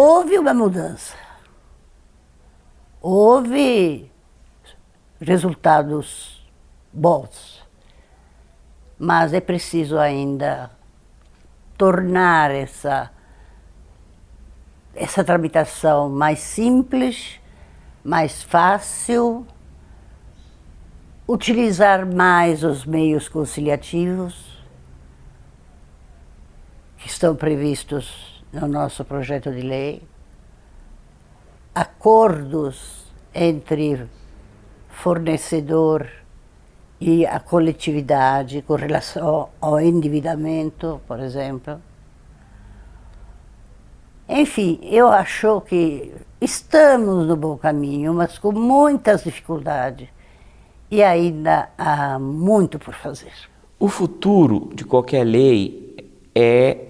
houve uma mudança. Houve resultados bons, mas é preciso ainda tornar essa tramitação mais simples, mais fácil, utilizar mais os meios conciliativos que estão previstos no nosso projeto de lei, acordos entre fornecedor e a coletividade com relação ao endividamento, por exemplo. Enfim, eu acho que estamos no bom caminho, mas com muitas dificuldades e ainda há muito por fazer. O futuro de qualquer lei é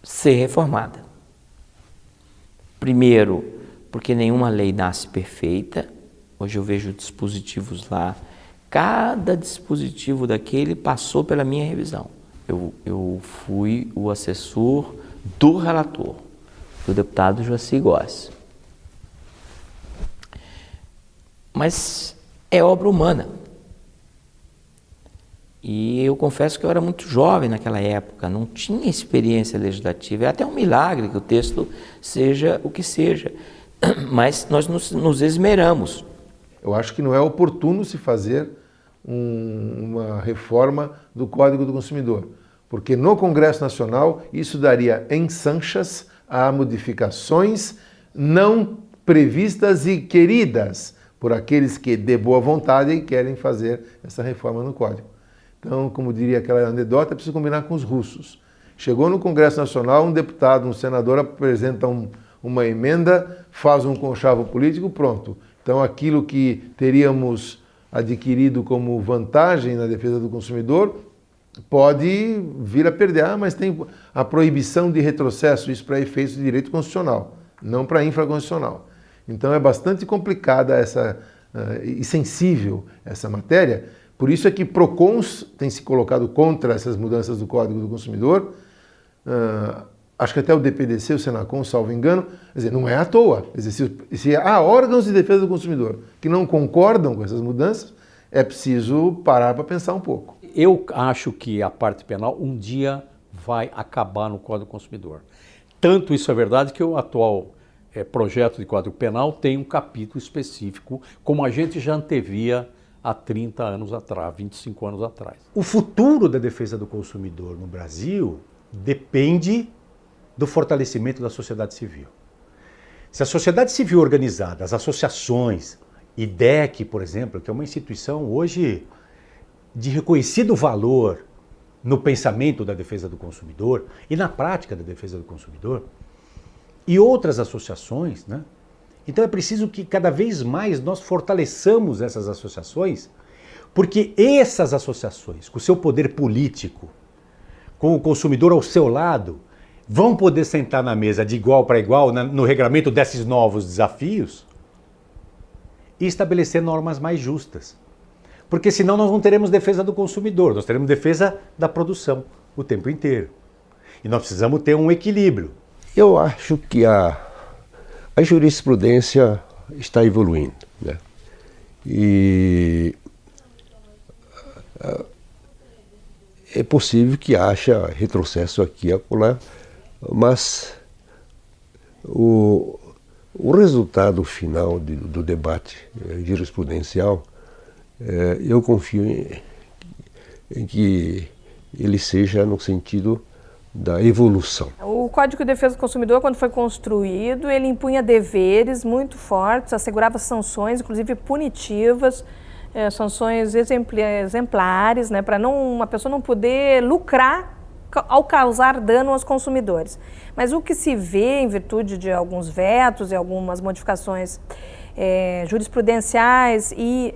ser reformada. Primeiro, porque nenhuma lei nasce perfeita. Hoje eu vejo dispositivos lá, cada dispositivo daquele passou pela minha revisão. Eu fui o assessor do relator, do deputado Joacy Góes. Mas é obra humana. E eu confesso que eu era muito jovem naquela época, não tinha experiência legislativa. É até um milagre que o texto seja o que seja, mas nós nos esmeramos. Eu acho que não é oportuno se fazer uma reforma do Código do Consumidor, porque no Congresso Nacional isso daria ensanchas a modificações não previstas e queridas por aqueles que de boa vontade querem fazer essa reforma no Código. Então, como diria aquela anedota, é preciso combinar com os russos. Chegou no Congresso Nacional, um deputado, um senador apresenta uma emenda, faz um conchavo político, pronto. Então, aquilo que teríamos adquirido como vantagem na defesa do consumidor pode vir a perder. Mas tem a proibição de retrocesso, isso para efeitos de direito constitucional, não para infraconstitucional. Então, é bastante complicada e sensível essa matéria. Por isso é que PROCONs tem se colocado contra essas mudanças do Código do Consumidor. Acho que até o DPDC, o Senacom, salvo engano, quer dizer, não é à toa. Quer dizer, se há órgãos de defesa do consumidor que não concordam com essas mudanças, é preciso parar para pensar um pouco. Eu acho que a parte penal um dia vai acabar no Código do Consumidor. Tanto isso é verdade que o atual projeto de Código Penal tem um capítulo específico, como a gente já antevia há 30 anos atrás, 25 anos atrás. O futuro da defesa do consumidor no Brasil depende do fortalecimento da sociedade civil. Se a sociedade civil organizada, as associações, IDEC, por exemplo, que é uma instituição hoje de reconhecido valor no pensamento da defesa do consumidor e na prática da defesa do consumidor, e outras associações, né? Então é preciso que cada vez mais nós fortaleçamos essas associações, porque essas associações, com o seu poder político, com o consumidor ao seu lado, vão poder sentar na mesa de igual para igual no regramento desses novos desafios e estabelecer normas mais justas. Porque senão nós não teremos defesa do consumidor, nós teremos defesa da produção o tempo inteiro. E nós precisamos ter um equilíbrio. Eu acho que a jurisprudência está evoluindo, né? E é possível que haja retrocesso aqui e acolá, mas o resultado final do debate jurisprudencial, eu confio em que ele seja no sentido da evolução. O Código de Defesa do Consumidor, quando foi construído, ele impunha deveres muito fortes, assegurava sanções, inclusive punitivas, sanções exemplares, né, para uma pessoa não poder lucrar ao causar dano aos consumidores. Mas o que se vê, em virtude de alguns vetos e algumas modificações jurisprudenciais e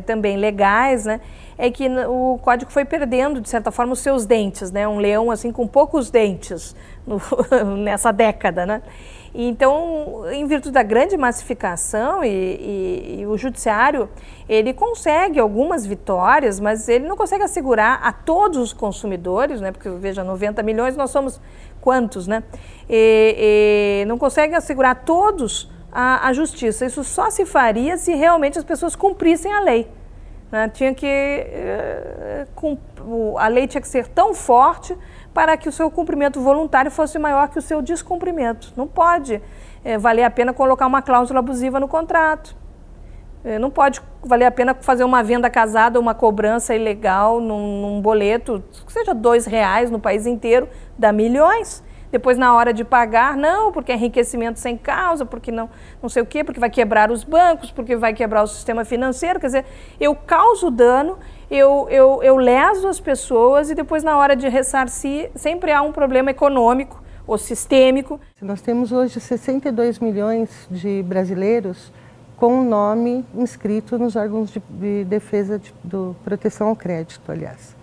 também legais, né, é que o Código foi perdendo, de certa forma, os seus dentes, né? Um leão assim com poucos dentes nessa década, né? Então, em virtude da grande massificação e o judiciário, ele consegue algumas vitórias, mas ele não consegue assegurar a todos os consumidores, né? Porque, veja, 90 milhões, nós somos quantos, né? Não consegue assegurar todos a justiça. Isso só se faria se realmente as pessoas cumprissem a lei. Né? A lei tinha que ser tão forte para que o seu cumprimento voluntário fosse maior que o seu descumprimento. Não pode valer a pena colocar uma cláusula abusiva no contrato. Não pode valer a pena fazer uma venda casada, uma cobrança ilegal num boleto, que seja R$2 no país inteiro, dá milhões. Depois, na hora de pagar, não, porque é enriquecimento sem causa, porque não sei o quê, porque vai quebrar os bancos, porque vai quebrar o sistema financeiro. Quer dizer, eu causo dano, eu leso as pessoas e depois, na hora de ressarcir, sempre há um problema econômico ou sistêmico. Nós temos hoje 62 milhões de brasileiros com o nome inscrito nos órgãos de defesa do proteção ao crédito, aliás.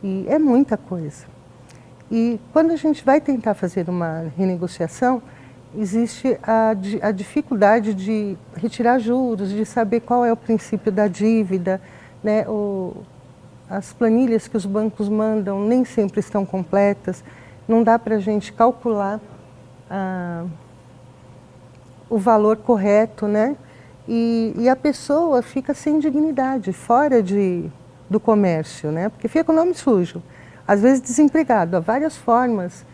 E é muita coisa. E quando a gente vai tentar fazer uma renegociação, existe a dificuldade de retirar juros, de saber qual é o princípio da dívida, né? As planilhas que os bancos mandam nem sempre estão completas, não dá para a gente calcular o valor correto, né? E a pessoa fica sem dignidade, fora do comércio, né? Porque fica com o nome sujo. Às vezes desempregado, há várias formas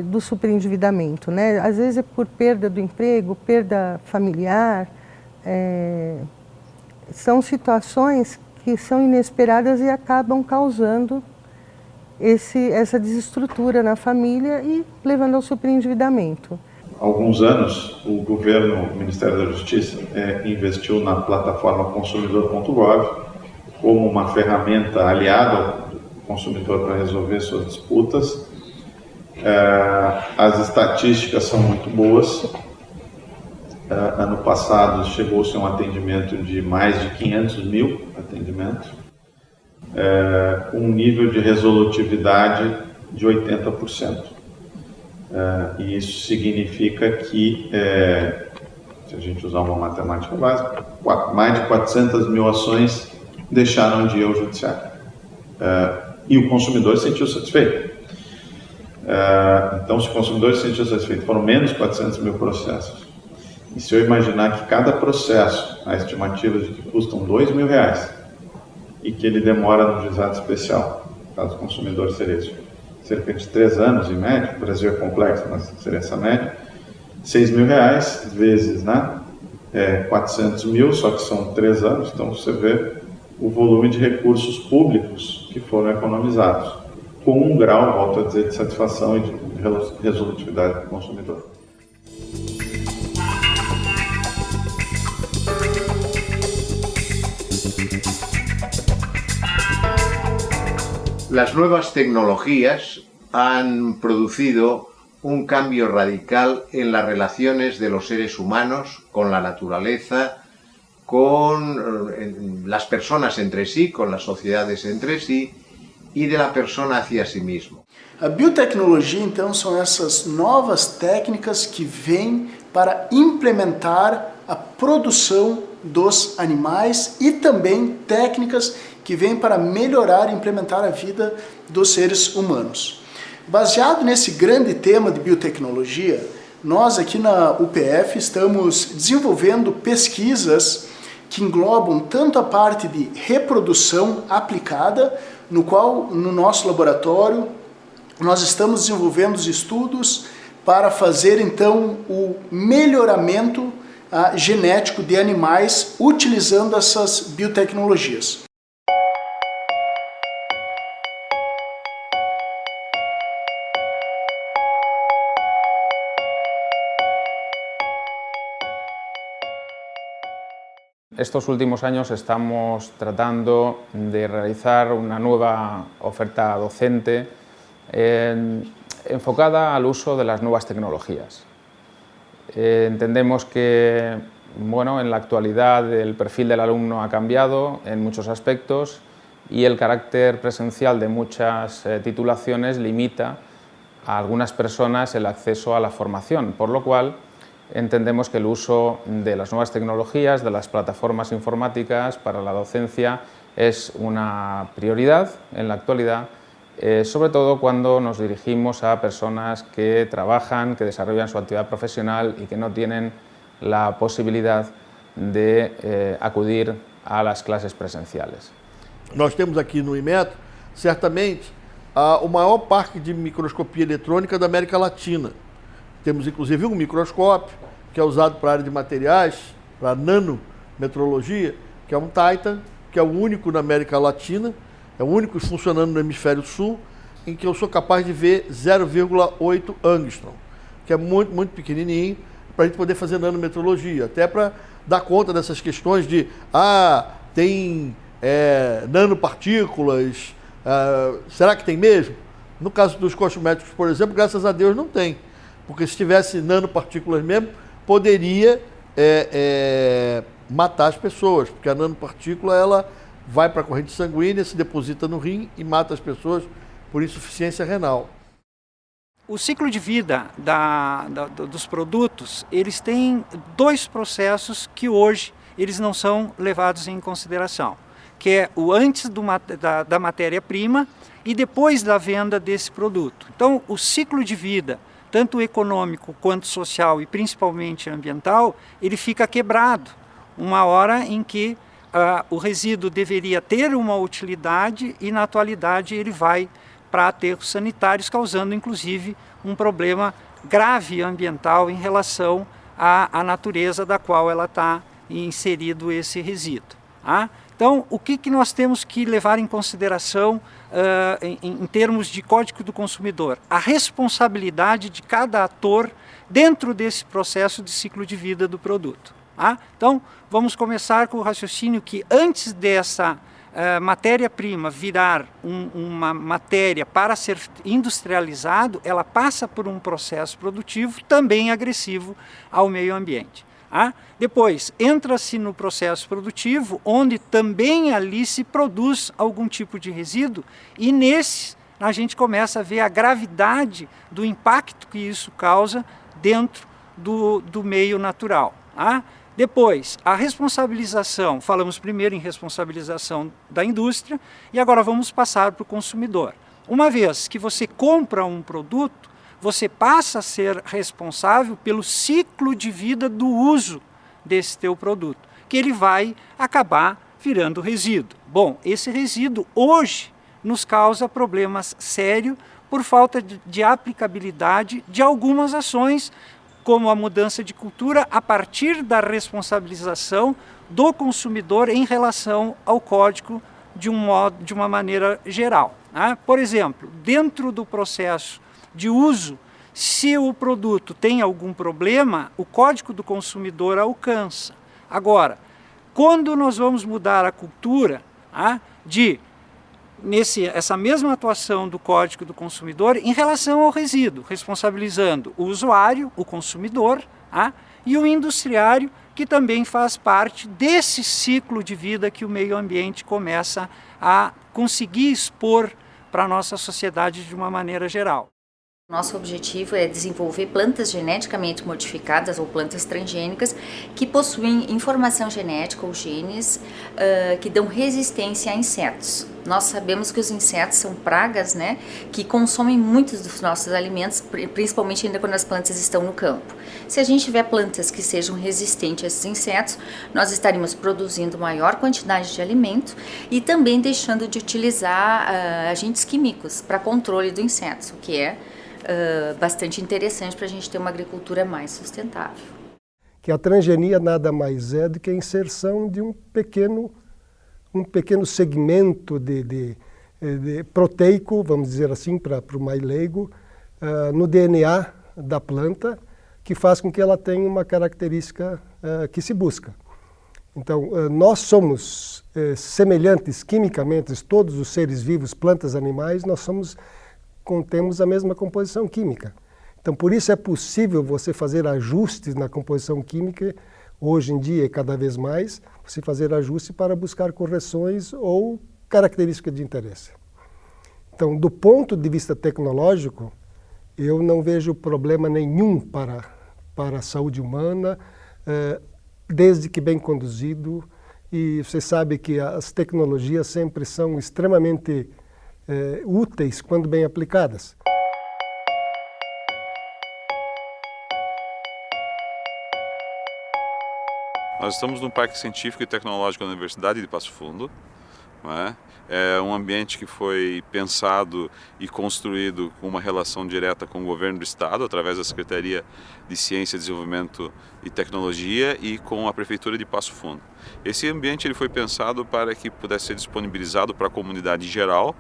do superendividamento, né? Às vezes é por perda do emprego, perda familiar, são situações que são inesperadas e acabam causando essa desestrutura na família e levando ao superendividamento. Há alguns anos, o governo, o Ministério da Justiça, investiu na plataforma consumidor.gov como uma ferramenta aliada ao consumidor para resolver suas disputas. As estatísticas são muito boas. Ano passado chegou-se a um atendimento de mais de 500 mil atendimentos, com um nível de resolutividade de 80%. E isso significa que, se a gente usar uma matemática básica, mais de 400 mil ações deixaram de ir ao judiciário. E o consumidor se sentiu satisfeito. Então, se o consumidor se sentiu satisfeito, foram menos 400 mil processos. E se eu imaginar que cada processo, a estimativa de que custam R$2.000 e que ele demora no juizado especial, caso o consumidor seria isso, cerca de 3 anos em média, o Brasil é complexo, mas seria essa média, R$6.000 vezes 400 mil, só que são 3 anos, então você vê o volume de recursos públicos que foram economizados, com um grau, volto a dizer, de satisfação e de resolutividade do consumidor. Las nuevas tecnologías han producido un cambio radical en las relaciones de los seres humanos con la naturaleza, con las personas entre sí, con las sociedades entre sí e da persona hacia si mesmo. A biotecnologia, então, são essas novas técnicas que vêm para implementar a produção dos animais e também técnicas que vêm para melhorar e implementar a vida dos seres humanos. Baseado nesse grande tema de biotecnologia, nós aqui na UPF estamos desenvolvendo pesquisas que englobam tanto a parte de reprodução aplicada, no qual, no nosso laboratório, nós estamos desenvolvendo os estudos para fazer, então, o melhoramento genético de animais utilizando essas biotecnologias. Estos últimos años estamos tratando de realizar una nueva oferta docente enfocada al uso de las nuevas tecnologías. Entendemos que en la actualidad el perfil del alumno ha cambiado en muchos aspectos y el carácter presencial de muchas titulaciones limita a algunas personas el acceso a la formación, por lo cual entendemos que el uso de las nuevas tecnologías, de las plataformas informáticas para la docencia es una prioridad en la actualidad sobre todo cuando nos dirigimos a personas que trabajan, que desarrollan su actividad profesional y que no tienen la posibilidad de acudir a las clases presenciales. Nós temos aqui no Inmetro, certamente, o maior parque de microscopia eletrônica da América Latina. Temos inclusive um microscópio que é usado para a área de materiais, para nanometrologia, que é um Titan, que é o único na América Latina, é o único funcionando no hemisfério sul, em que eu sou capaz de ver 0,8 angstrom, que é muito, muito pequenininho, para a gente poder fazer nanometrologia, até para dar conta dessas questões de, tem nanopartículas, será que tem mesmo? No caso dos cosméticos, por exemplo, graças a Deus não tem, porque se tivesse nanopartículas mesmo, poderia matar as pessoas, porque a nanopartícula ela vai para a corrente sanguínea, se deposita no rim e mata as pessoas por insuficiência renal. O ciclo de vida dos produtos, eles têm dois processos que hoje eles não são levados em consideração, que é o antes da matéria-prima e depois da venda desse produto. Então, o ciclo de vida, tanto econômico quanto social e principalmente ambiental, ele fica quebrado. Uma hora em que o resíduo deveria ter uma utilidade e na atualidade ele vai para aterros sanitários, causando inclusive um problema grave ambiental em relação à natureza da qual ela está inserido esse resíduo. Então, o que nós temos que levar em consideração em termos de Código do Consumidor? A responsabilidade de cada ator dentro desse processo de ciclo de vida do produto. Então, vamos começar com o raciocínio que antes dessa matéria-prima virar uma matéria para ser industrializado, ela passa por um processo produtivo também agressivo ao meio ambiente. Depois, entra-se no processo produtivo, onde também ali se produz algum tipo de resíduo, e nesse a gente começa a ver a gravidade do impacto que isso causa dentro do meio natural. Depois, a responsabilização, falamos primeiro em responsabilização da indústria e agora vamos passar para o consumidor. Uma vez que você compra um produto, você passa a ser responsável pelo ciclo de vida do uso desse teu produto, que ele vai acabar virando resíduo. Bom, esse resíduo hoje nos causa problemas sérios por falta de aplicabilidade de algumas ações, como a mudança de cultura a partir da responsabilização do consumidor em relação ao código de uma maneira geral. Por exemplo, dentro do processo de uso, se o produto tem algum problema, o Código do Consumidor alcança. Agora, quando nós vamos mudar a cultura essa mesma atuação do Código do Consumidor em relação ao resíduo, responsabilizando o usuário, o consumidor, e o industriário, que também faz parte desse ciclo de vida que o meio ambiente começa a conseguir expor para a nossa sociedade de uma maneira geral. Nosso objetivo é desenvolver plantas geneticamente modificadas ou plantas transgênicas que possuem informação genética ou genes que dão resistência a insetos. Nós sabemos que os insetos são pragas, que consomem muitos dos nossos alimentos, principalmente ainda quando as plantas estão no campo. Se a gente tiver plantas que sejam resistentes a esses insetos, nós estaríamos produzindo maior quantidade de alimento e também deixando de utilizar agentes químicos para controle do inseto, o que é bastante interessante para a gente ter uma agricultura mais sustentável. Que a transgenia nada mais é do que a inserção de um pequeno segmento de proteico, vamos dizer assim, para o mais leigo, no DNA da planta, que faz com que ela tenha uma característica que se busca. Então, nós somos semelhantes quimicamente, todos os seres vivos, plantas, animais, contemos a mesma composição química. Então, por isso é possível você fazer ajustes na composição química, hoje em dia e cada vez mais, você fazer ajustes para buscar correções ou características de interesse. Então, do ponto de vista tecnológico, eu não vejo problema nenhum para a saúde humana, desde que bem conduzido, e você sabe que as tecnologias sempre são extremamente úteis quando bem aplicadas. Nós estamos no Parque Científico e Tecnológico da Universidade de Passo Fundo. Não é? É um ambiente que foi pensado e construído com uma relação direta com o governo do estado, através da Secretaria de Ciência, Desenvolvimento e Tecnologia e com a Prefeitura de Passo Fundo. Esse ambiente ele foi pensado para que pudesse ser disponibilizado para a comunidade em geral,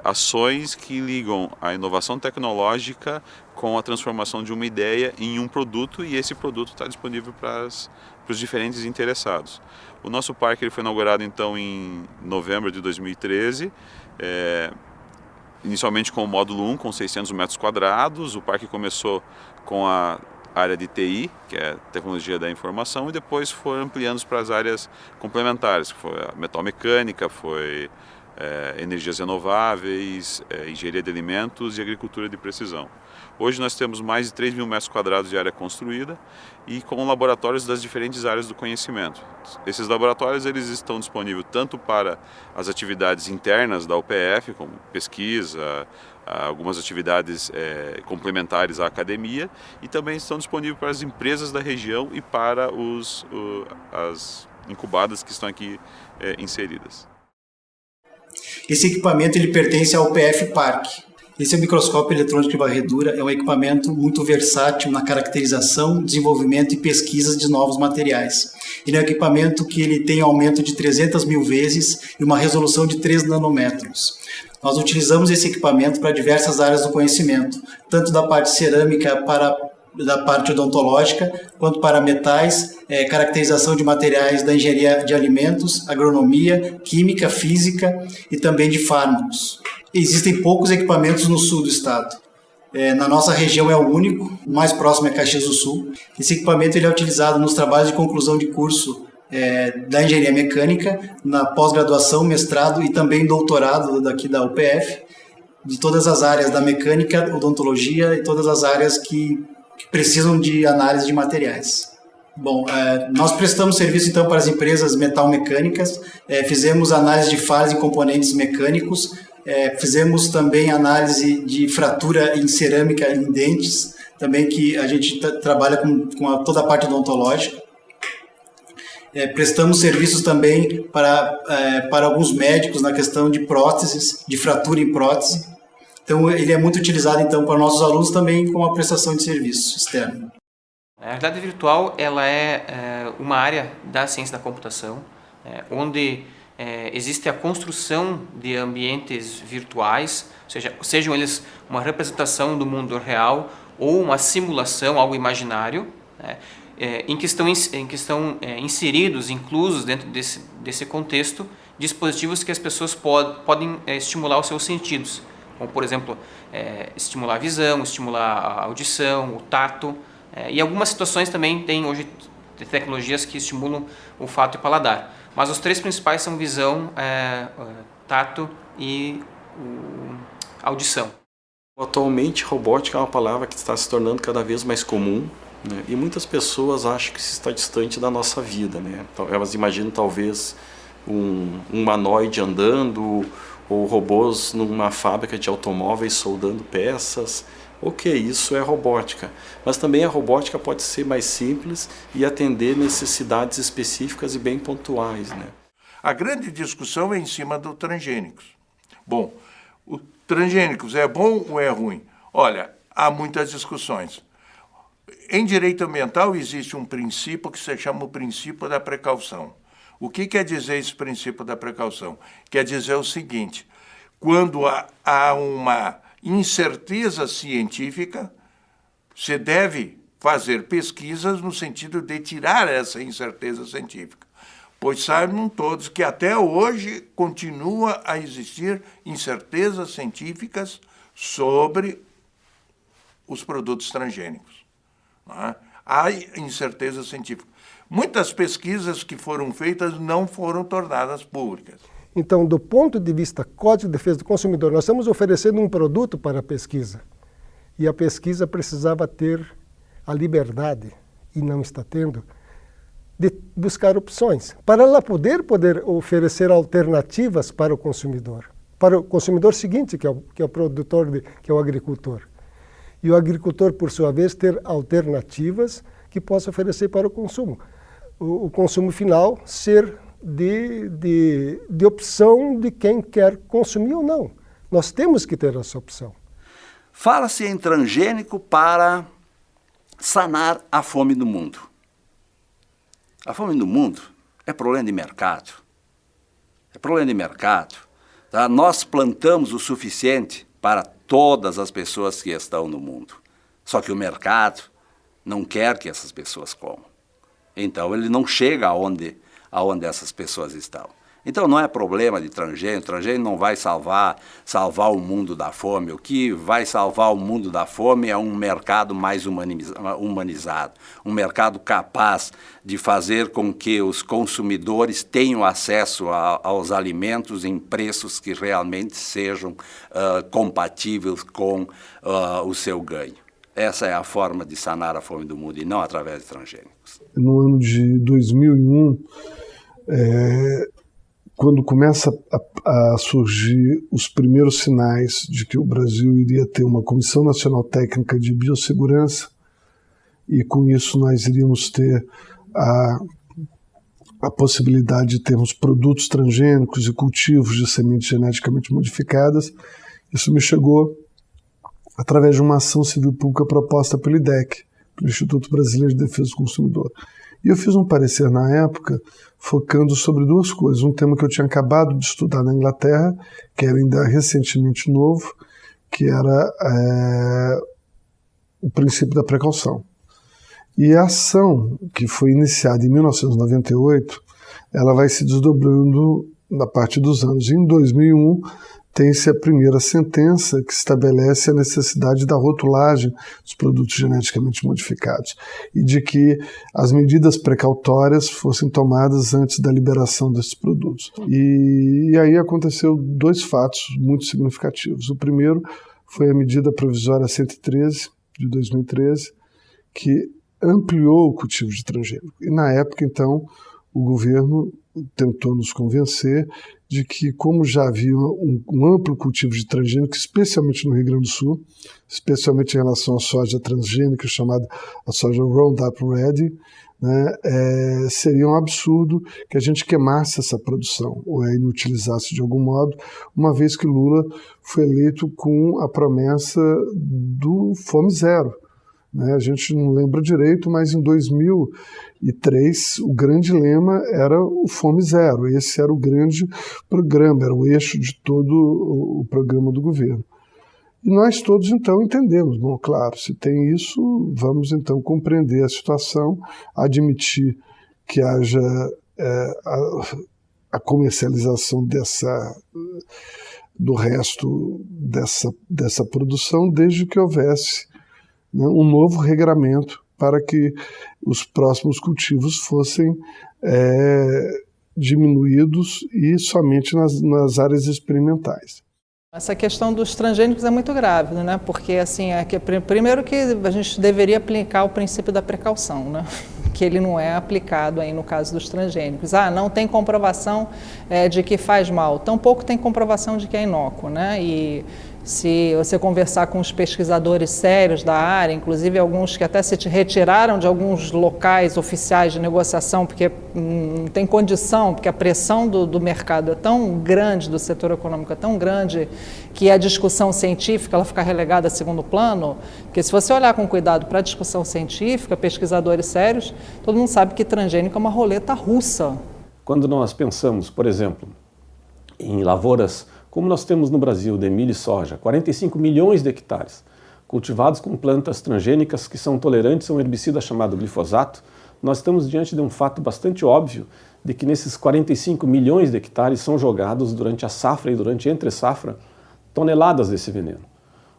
ações que ligam a inovação tecnológica com a transformação de uma ideia em um produto, e esse produto está disponível para os diferentes interessados. O nosso parque ele foi inaugurado então em novembro de 2013, inicialmente com o módulo 1, com 600 metros quadrados. O parque começou com a área de TI, que é Tecnologia da Informação, e depois foi ampliando para as áreas complementares, que foi a metalmecânica, foi energias renováveis, engenharia de alimentos e agricultura de precisão. Hoje nós temos mais de 3.000 metros quadrados de área construída e com laboratórios das diferentes áreas do conhecimento. Esses laboratórios eles estão disponíveis tanto para as atividades internas da UPF, como pesquisa, algumas atividades complementares à academia, e também estão disponíveis para as empresas da região e para as incubadas que estão aqui inseridas. Esse equipamento ele pertence ao UPF Parque. Esse é o microscópio eletrônico de varredura, é um equipamento muito versátil na caracterização, desenvolvimento e pesquisa de novos materiais. Ele é um equipamento que ele tem aumento de 300 mil vezes e uma resolução de 3 nanômetros. Nós utilizamos esse equipamento para diversas áreas do conhecimento, tanto da parte cerâmica da parte odontológica, quanto para metais, caracterização de materiais da engenharia de alimentos, agronomia, química, física e também de fármacos. Existem poucos equipamentos no sul do estado. Na nossa região é o único, o mais próximo é Caxias do Sul. Esse equipamento ele é utilizado nos trabalhos de conclusão de curso da engenharia mecânica, na pós-graduação, mestrado e também doutorado daqui da UPF, de todas as áreas da mecânica, odontologia e todas as áreas que precisam de análise de materiais. Bom, nós prestamos serviço então para as empresas metalmecânicas, fizemos análise de falhas em componentes mecânicos, fizemos também análise de fratura em cerâmica em dentes, também que a gente trabalha com toda a parte odontológica. Prestamos serviços também para alguns médicos na questão de próteses, de fratura em prótese. Então, ele é muito utilizado então para nossos alunos também com a prestação de serviço externo. A realidade virtual ela é uma área da ciência da computação, onde existe a construção de ambientes virtuais, sejam eles uma representação do mundo real ou uma simulação, algo imaginário, em que estão inseridos, inclusos dentro desse contexto, dispositivos que as pessoas podem estimular os seus sentidos, como por exemplo, estimular a visão, estimular a audição, o tato, e algumas situações também tem hoje tecnologias que estimulam o olfato e o paladar. Mas os três principais são visão, tato e audição. Atualmente, robótica é uma palavra que está se tornando cada vez mais comum, né? E muitas pessoas acham que isso está distante da nossa vida, né? Elas imaginam talvez um humanoide andando ou robôs numa fábrica de automóveis soldando peças. Ok, isso é robótica, mas também a robótica pode ser mais simples e atender necessidades específicas e bem pontuais, né? A grande discussão é em cima do transgênicos. Bom, o transgênicos é bom ou é ruim? Olha, há muitas discussões. Em direito ambiental existe um princípio que se chama o princípio da precaução. O que quer dizer esse princípio da precaução? Quer dizer o seguinte: quando há uma incerteza científica, se deve fazer pesquisas no sentido de tirar essa incerteza científica. Pois saibam todos que até hoje continua a existir incertezas científicas sobre os produtos transgênicos. Há incerteza científica. Muitas pesquisas que foram feitas não foram tornadas públicas. Então, do ponto de vista Código de Defesa do Consumidor, nós estamos oferecendo um produto para a pesquisa. E a pesquisa precisava ter a liberdade, e não está tendo, de buscar opções, para ela poder oferecer alternativas para o consumidor. para o consumidor seguinte, que é o produtor, que é o agricultor. E o agricultor, por sua vez, ter alternativas que possa oferecer para o consumo. O consumo final ser de opção de quem quer consumir ou não. Nós temos que ter essa opção. Fala-se em transgênico para sanar a fome do mundo. A fome do mundo é problema de mercado. É problema de mercado. Tá? Nós plantamos o suficiente para todas as pessoas que estão no mundo. Só que o mercado não quer que essas pessoas comam. Então ele não chega aonde essas pessoas estão. Então não é problema de transgênico, transgênico não vai salvar o mundo da fome. O que vai salvar o mundo da fome é um mercado mais humanizado, um mercado capaz de fazer com que os consumidores tenham acesso aos alimentos em preços que realmente sejam compatíveis com o seu ganho. Essa é a forma de sanar a fome do mundo e não através de transgênicos. No ano de 2001, quando começa a surgir os primeiros sinais de que o Brasil iria ter uma Comissão Nacional Técnica de Biossegurança, e com isso nós iríamos ter a possibilidade de termos produtos transgênicos e cultivos de sementes geneticamente modificadas, isso me chegou através de uma ação civil pública proposta pelo IDEC, pelo Instituto Brasileiro de Defesa do Consumidor. E eu fiz um parecer na época focando sobre duas coisas. Um tema que eu tinha acabado de estudar na Inglaterra, que era ainda recentemente novo, que era o princípio da precaução. E a ação, que foi iniciada em 1998, ela vai se desdobrando na parte dos anos. Em 2001, tem-se a primeira sentença que estabelece a necessidade da rotulagem dos produtos geneticamente modificados e de que as medidas precautórias fossem tomadas antes da liberação desses produtos. E aí aconteceu dois fatos muito significativos. O primeiro foi a medida provisória 113, de 2013, que ampliou o cultivo de transgênico. E na época, então, o governo tentou nos convencer de que, como já havia um amplo cultivo de transgênico, especialmente no Rio Grande do Sul, especialmente em relação à soja transgênica, chamada a soja Roundup Ready, né, seria um absurdo que a gente queimasse essa produção ou a inutilizasse de algum modo, uma vez que Lula foi eleito com a promessa do Fome Zero. A gente não lembra direito, mas em 2003 o grande lema era o Fome Zero. Esse era o grande programa, era o eixo de todo o programa do governo. E nós todos então entendemos, bom, claro, se tem isso, vamos então compreender a situação, admitir que haja a comercialização do resto dessa produção, desde que houvesse um novo regramento para que os próximos cultivos fossem diminuídos e somente nas áreas experimentais. Essa questão dos transgênicos é muito grave, né? Porque assim, primeiro que a gente deveria aplicar o princípio da precaução, né? Que ele não é aplicado aí no caso dos transgênicos. Não tem comprovação de que faz mal, tampouco tem comprovação de que é inócuo, né? E se você conversar com os pesquisadores sérios da área, inclusive alguns que até se retiraram de alguns locais oficiais de negociação, porque não tem condição, porque a pressão do mercado é tão grande, do setor econômico é tão grande, que a discussão científica ela fica relegada a segundo plano, porque se você olhar com cuidado para a discussão científica, pesquisadores sérios, todo mundo sabe que transgênico é uma roleta russa. Quando nós pensamos, por exemplo, em lavouras como nós temos no Brasil, de milho e soja, 45 milhões de hectares, cultivados com plantas transgênicas que são tolerantes a um herbicida chamado glifosato, nós estamos diante de um fato bastante óbvio de que nesses 45 milhões de hectares são jogados durante a safra e durante entre safra toneladas desse veneno.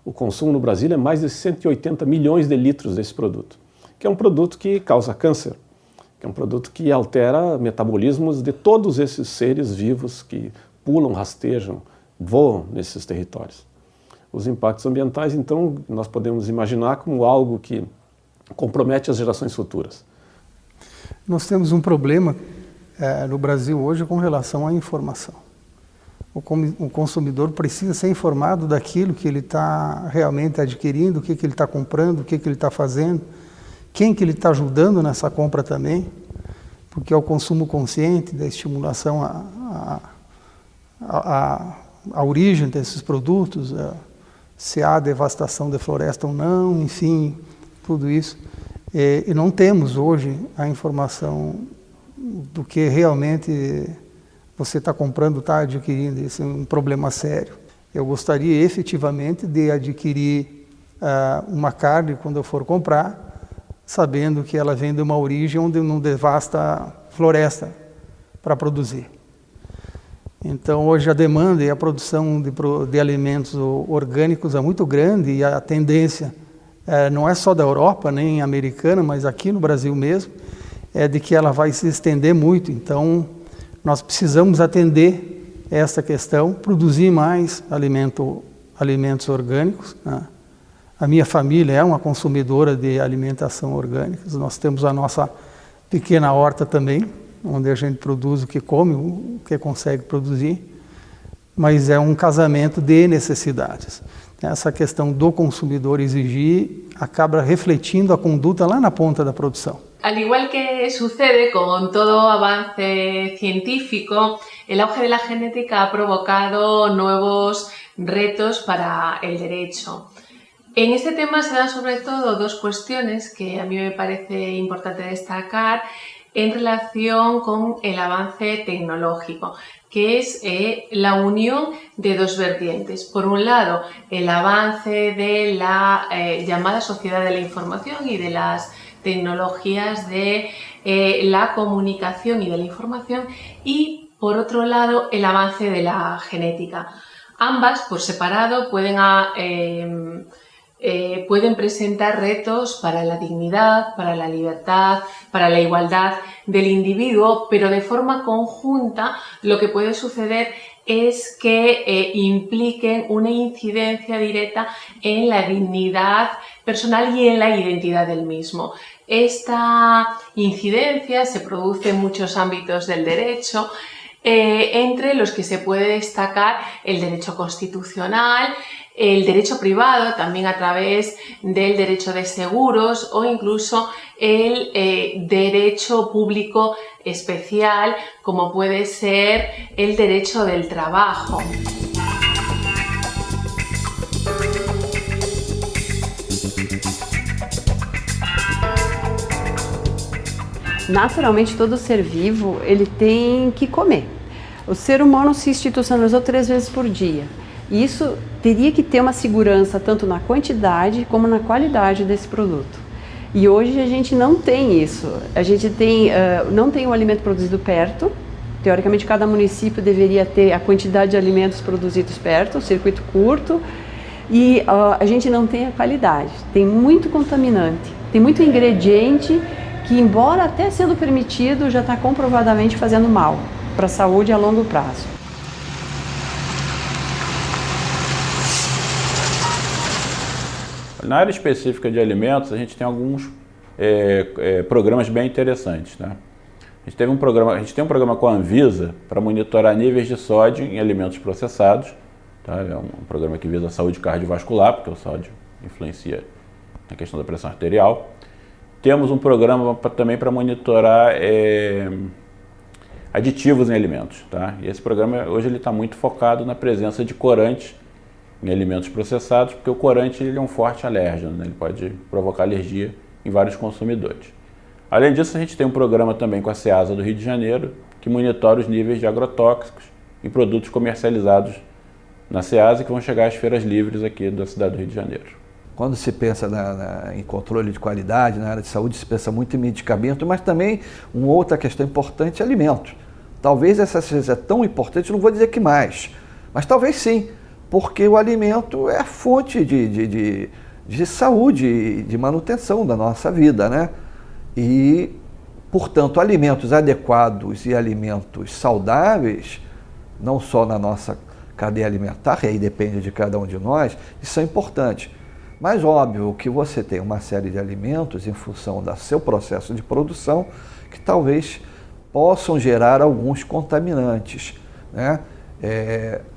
O consumo no Brasil é mais de 180 milhões de litros desse produto, que é um produto que causa câncer, que é um produto que altera metabolismos de todos esses seres vivos que pulam, rastejam, voam nesses territórios. Os impactos ambientais, então, nós podemos imaginar como algo que compromete as gerações futuras. Nós temos um problema no Brasil hoje com relação à informação. o consumidor precisa ser informado daquilo que ele está realmente adquirindo, o que ele está comprando, o que ele está fazendo, quem que ele está ajudando nessa compra também, porque é o consumo consciente, da estimulação à origem desses produtos, se há devastação de floresta ou não, enfim, tudo isso. E não temos hoje a informação do que realmente você está comprando, está adquirindo. Isso é um problema sério. Eu gostaria efetivamente de adquirir uma carne quando eu for comprar, sabendo que ela vem de uma origem onde não devasta floresta para produzir. Então, hoje a demanda e a produção de alimentos orgânicos é muito grande e a tendência não é só da Europa, nem americana, mas aqui no Brasil mesmo, é de que ela vai se estender muito. Então, nós precisamos atender essa questão, produzir mais alimentos orgânicos, né? A minha família é uma consumidora de alimentação orgânica. Nós temos a nossa pequena horta também, onde a gente produz o que come, o que consegue produzir, mas é um casamento de necessidades. Essa questão do consumidor exigir acaba refletindo a conduta lá na ponta da produção. Al igual que sucede con todo avance científico, el auge de la genética ha provocado nuevos retos para el derecho. En este tema se dan sobre todo dos cuestiones que a mí me parece importante destacar en relación con el avance tecnológico, que es la unión de dos vertientes. Por un lado, el avance de la llamada sociedad de la información y de las tecnologías de la comunicación y de la información, y por otro lado el avance de la genética. Ambas por separado pueden presentar retos para la dignidad, para la libertad, para la igualdad del individuo, pero de forma conjunta lo que puede suceder es que impliquen una incidencia directa en la dignidad personal y en la identidad del mismo. Esta incidencia se produce en muchos ámbitos del derecho, entre los que se puede destacar el derecho constitucional, el derecho privado, también a través del derecho de seguros, o incluso el derecho público especial, como puede ser el derecho del trabajo. Naturalmente, todo ser vivo ele tem que comer. O ser humano se institucionalizou 3 vezes por dia. E isso teria que ter uma segurança tanto na quantidade como na qualidade desse produto. E hoje a gente não tem isso. A gente não tem o alimento produzido perto. Teoricamente, cada município deveria ter a quantidade de alimentos produzidos perto, um circuito curto. E a gente não tem a qualidade. Tem muito contaminante, tem muito ingrediente que, embora até sendo permitido, já está comprovadamente fazendo mal para a saúde a longo prazo. Na área específica de alimentos, a gente tem alguns programas bem interessantes, né? A gente tem um programa com a Anvisa para monitorar níveis de sódio em alimentos processados, tá? É um programa que visa a saúde cardiovascular, porque o sódio influencia na questão da pressão arterial. Temos um programa também para monitorar aditivos em alimentos, tá? E esse programa hoje ele está muito focado na presença de corantes em alimentos processados, porque o corante ele é um forte alérgeno, né? Ele pode provocar alergia em vários consumidores. Além disso, a gente tem um programa também com a Ceasa do Rio de Janeiro, que monitora os níveis de agrotóxicos em produtos comercializados na Ceasa, que vão chegar às feiras livres aqui da cidade do Rio de Janeiro. Quando se pensa em controle de qualidade, na área de saúde, se pensa muito em medicamento, mas também uma outra questão importante é alimentos. Talvez essa seja tão importante, não vou dizer que mais, mas talvez sim, porque o alimento é a fonte de saúde e de manutenção da nossa vida, né? E, portanto, alimentos adequados e alimentos saudáveis, não só na nossa cadeia alimentar, e aí depende de cada um de nós, isso é importante. Mas óbvio que você tem uma série de alimentos em função do seu processo de produção que talvez possam gerar alguns contaminantes, né?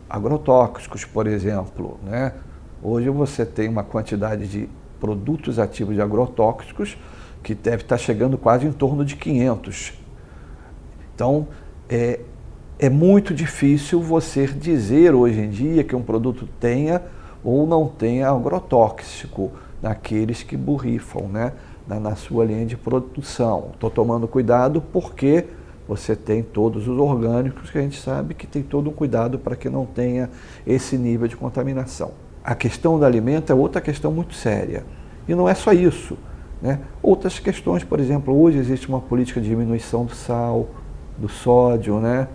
agrotóxicos, por exemplo, né? Hoje você tem uma quantidade de produtos ativos de agrotóxicos que deve estar chegando quase em torno de 500. Então, é muito difícil você dizer hoje em dia que um produto tenha ou não tenha agrotóxico naqueles que borrifam, né? Na sua linha de produção. Estou tomando cuidado porque você tem todos os orgânicos que a gente sabe que tem todo um cuidado para que não tenha esse nível de contaminação. A questão do alimento é outra questão muito séria. E não é só isso, né? Outras questões, por exemplo, hoje existe uma política de diminuição do sal, do sódio, né?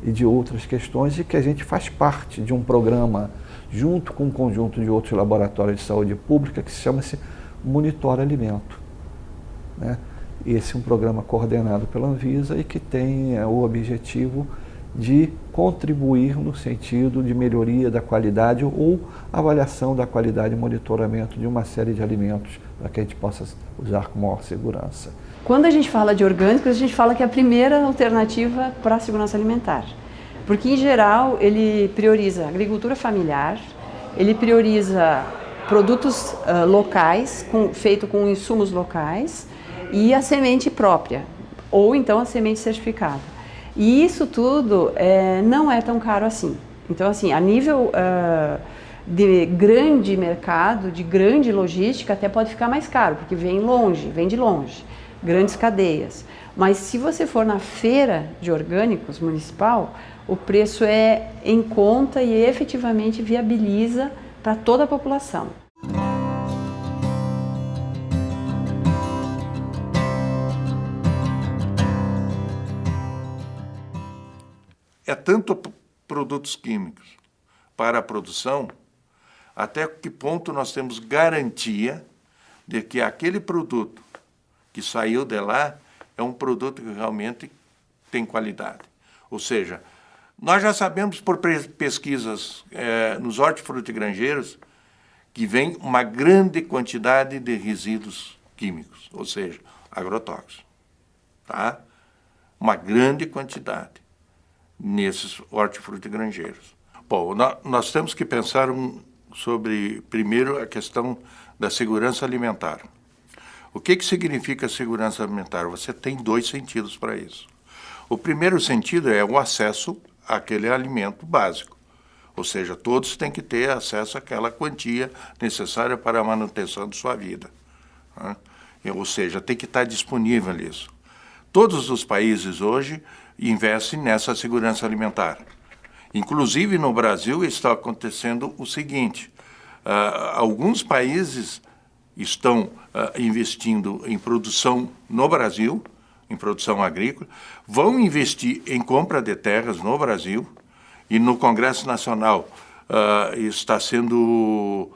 E de outras questões, e que a gente faz parte de um programa junto com um conjunto de outros laboratórios de saúde pública que se chama-se Monitora Alimento, né? Esse é um programa coordenado pela Anvisa e que tem o objetivo de contribuir no sentido de melhoria da qualidade ou avaliação da qualidade e monitoramento de uma série de alimentos para que a gente possa usar com maior segurança. Quando a gente fala de orgânicos, a gente fala que é a primeira alternativa para a segurança alimentar. Porque, em geral, ele prioriza agricultura familiar, ele prioriza produtos locais, feito com insumos locais, e a semente própria, ou então a semente certificada. E isso tudo não é tão caro assim. Então, assim, a nível de grande mercado, de grande logística, até pode ficar mais caro, porque vem de longe, grandes cadeias. Mas se você for na feira de orgânicos municipal, o preço é em conta e efetivamente viabiliza para toda a população. É tanto produtos químicos para a produção, até que ponto nós temos garantia de que aquele produto que saiu de lá é um produto que realmente tem qualidade. Ou seja, nós já sabemos por pesquisas nos hortifrutigranjeiros que vem uma grande quantidade de resíduos químicos, ou seja, agrotóxicos. Tá? Uma grande quantidade nesses hortifrutigranjeiros. Bom, nós temos que pensar sobre, primeiro, a questão da segurança alimentar. O que significa segurança alimentar? Você tem dois sentidos para isso. O primeiro sentido é o acesso àquele alimento básico, ou seja, todos têm que ter acesso àquela quantia necessária para a manutenção de sua vida, né? Ou seja, tem que estar disponível isso. Todos os países hoje investem nessa segurança alimentar. Inclusive no Brasil está acontecendo o seguinte, alguns países estão investindo em produção no Brasil, em produção agrícola, vão investir em compra de terras no Brasil, e no Congresso Nacional está sendo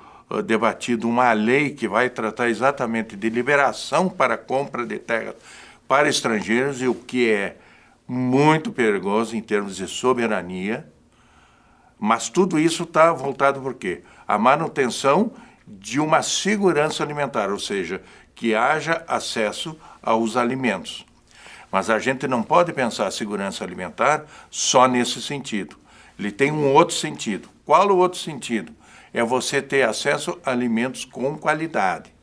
debatido uma lei que vai tratar exatamente de liberação para compra de terras para estrangeiros, e o que é muito perigoso em termos de soberania, mas tudo isso está voltado por quê? A manutenção de uma segurança alimentar, ou seja, que haja acesso aos alimentos. Mas a gente não pode pensar a segurança alimentar só nesse sentido. Ele tem um outro sentido. Qual o outro sentido? É você ter acesso a alimentos com qualidade.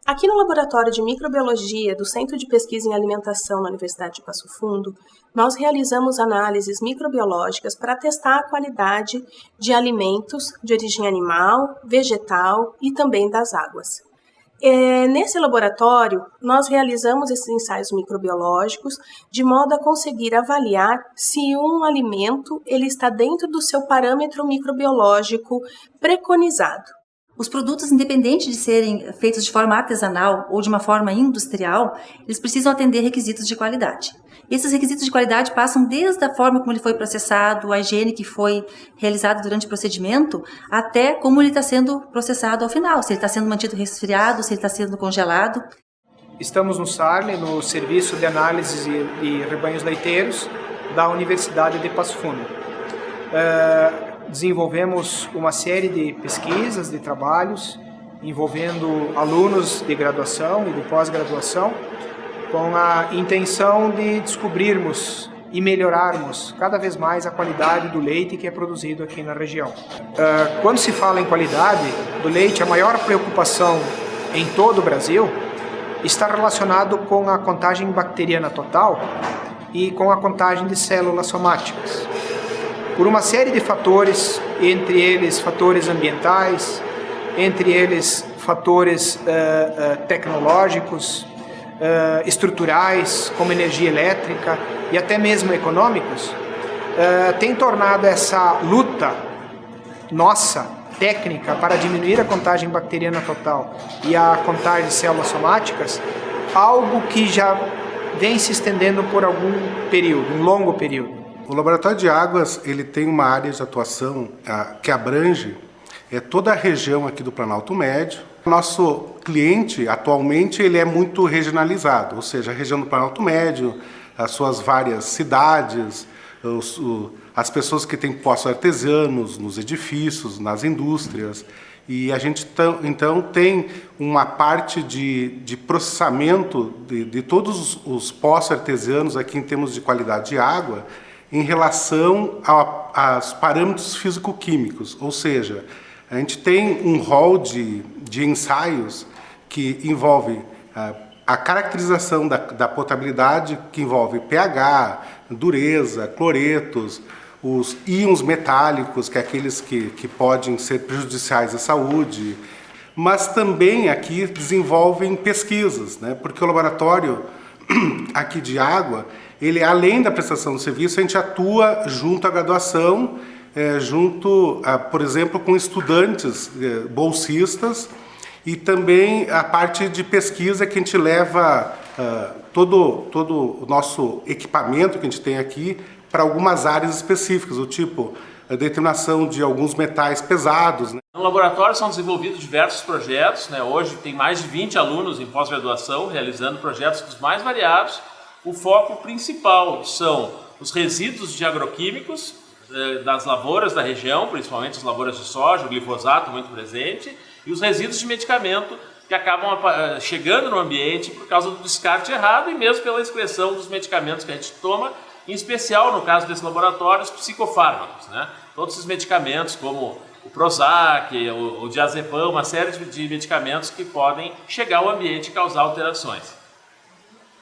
Aqui no Laboratório de Microbiologia do Centro de Pesquisa em Alimentação na Universidade de Passo Fundo, nós realizamos análises microbiológicas para testar a qualidade de alimentos de origem animal, vegetal e também das águas. Nesse laboratório, nós realizamos esses ensaios microbiológicos de modo a conseguir avaliar se um alimento ele está dentro do seu parâmetro microbiológico preconizado. Os produtos, independente de serem feitos de forma artesanal ou de uma forma industrial, eles precisam atender requisitos de qualidade. Esses requisitos de qualidade passam desde a forma como ele foi processado, a higiene que foi realizada durante o procedimento, até como ele está sendo processado ao final, se ele está sendo mantido resfriado, se ele está sendo congelado. Estamos no SARLE, no Serviço de Análises e Rebanhos Leiteiros da Universidade de Passo Fundo. Desenvolvemos uma série de pesquisas, de trabalhos, envolvendo alunos de graduação e de pós-graduação, com a intenção de descobrirmos e melhorarmos cada vez mais a qualidade do leite que é produzido aqui na região. Quando se fala em qualidade do leite, a maior preocupação em todo o Brasil está relacionado com a contagem bacteriana total e com a contagem de células somáticas. Por uma série de fatores, entre eles fatores ambientais, entre eles fatores tecnológicos, estruturais, como energia elétrica e até mesmo econômicos, tem tornado essa luta nossa, técnica, para diminuir a contagem bacteriana total e a contagem de células somáticas, algo que já vem se estendendo por algum período, um longo período. O Laboratório de Águas ele tem uma área de atuação que abrange toda a região aqui do Planalto Médio. Nosso cliente, atualmente, ele é muito regionalizado, ou seja, a região do Planalto Médio, as suas várias cidades, as pessoas que têm postos artesianos nos edifícios, nas indústrias. E a gente, então, tem uma parte de processamento de todos os postos artesianos aqui em termos de qualidade de água em relação aos parâmetros físico-químicos, ou seja, a gente tem um rol de ensaios que envolve a caracterização da potabilidade, que envolve pH, dureza, cloretos, os íons metálicos, que é aqueles que podem ser prejudiciais à saúde, mas também aqui desenvolvem pesquisas, né? Porque o laboratório aqui de água, ele além da prestação de serviço, a gente atua junto à graduação, por exemplo, com estudantes bolsistas, e também a parte de pesquisa que a gente leva todo o nosso equipamento que a gente tem aqui para algumas áreas específicas, do tipo a determinação de alguns metais pesados. Né? No laboratório são desenvolvidos diversos projetos, né? Hoje tem mais de 20 alunos em pós-graduação realizando projetos dos mais variados. O foco principal são os resíduos de agroquímicos das lavouras da região, principalmente as lavouras de soja, o glifosato muito presente, e os resíduos de medicamento que acabam chegando no ambiente por causa do descarte errado e mesmo pela excreção dos medicamentos que a gente toma, em especial, no caso desse laboratório, os psicofármacos, né? Todos esses medicamentos como o Prozac, o diazepam, uma série de medicamentos que podem chegar ao ambiente e causar alterações.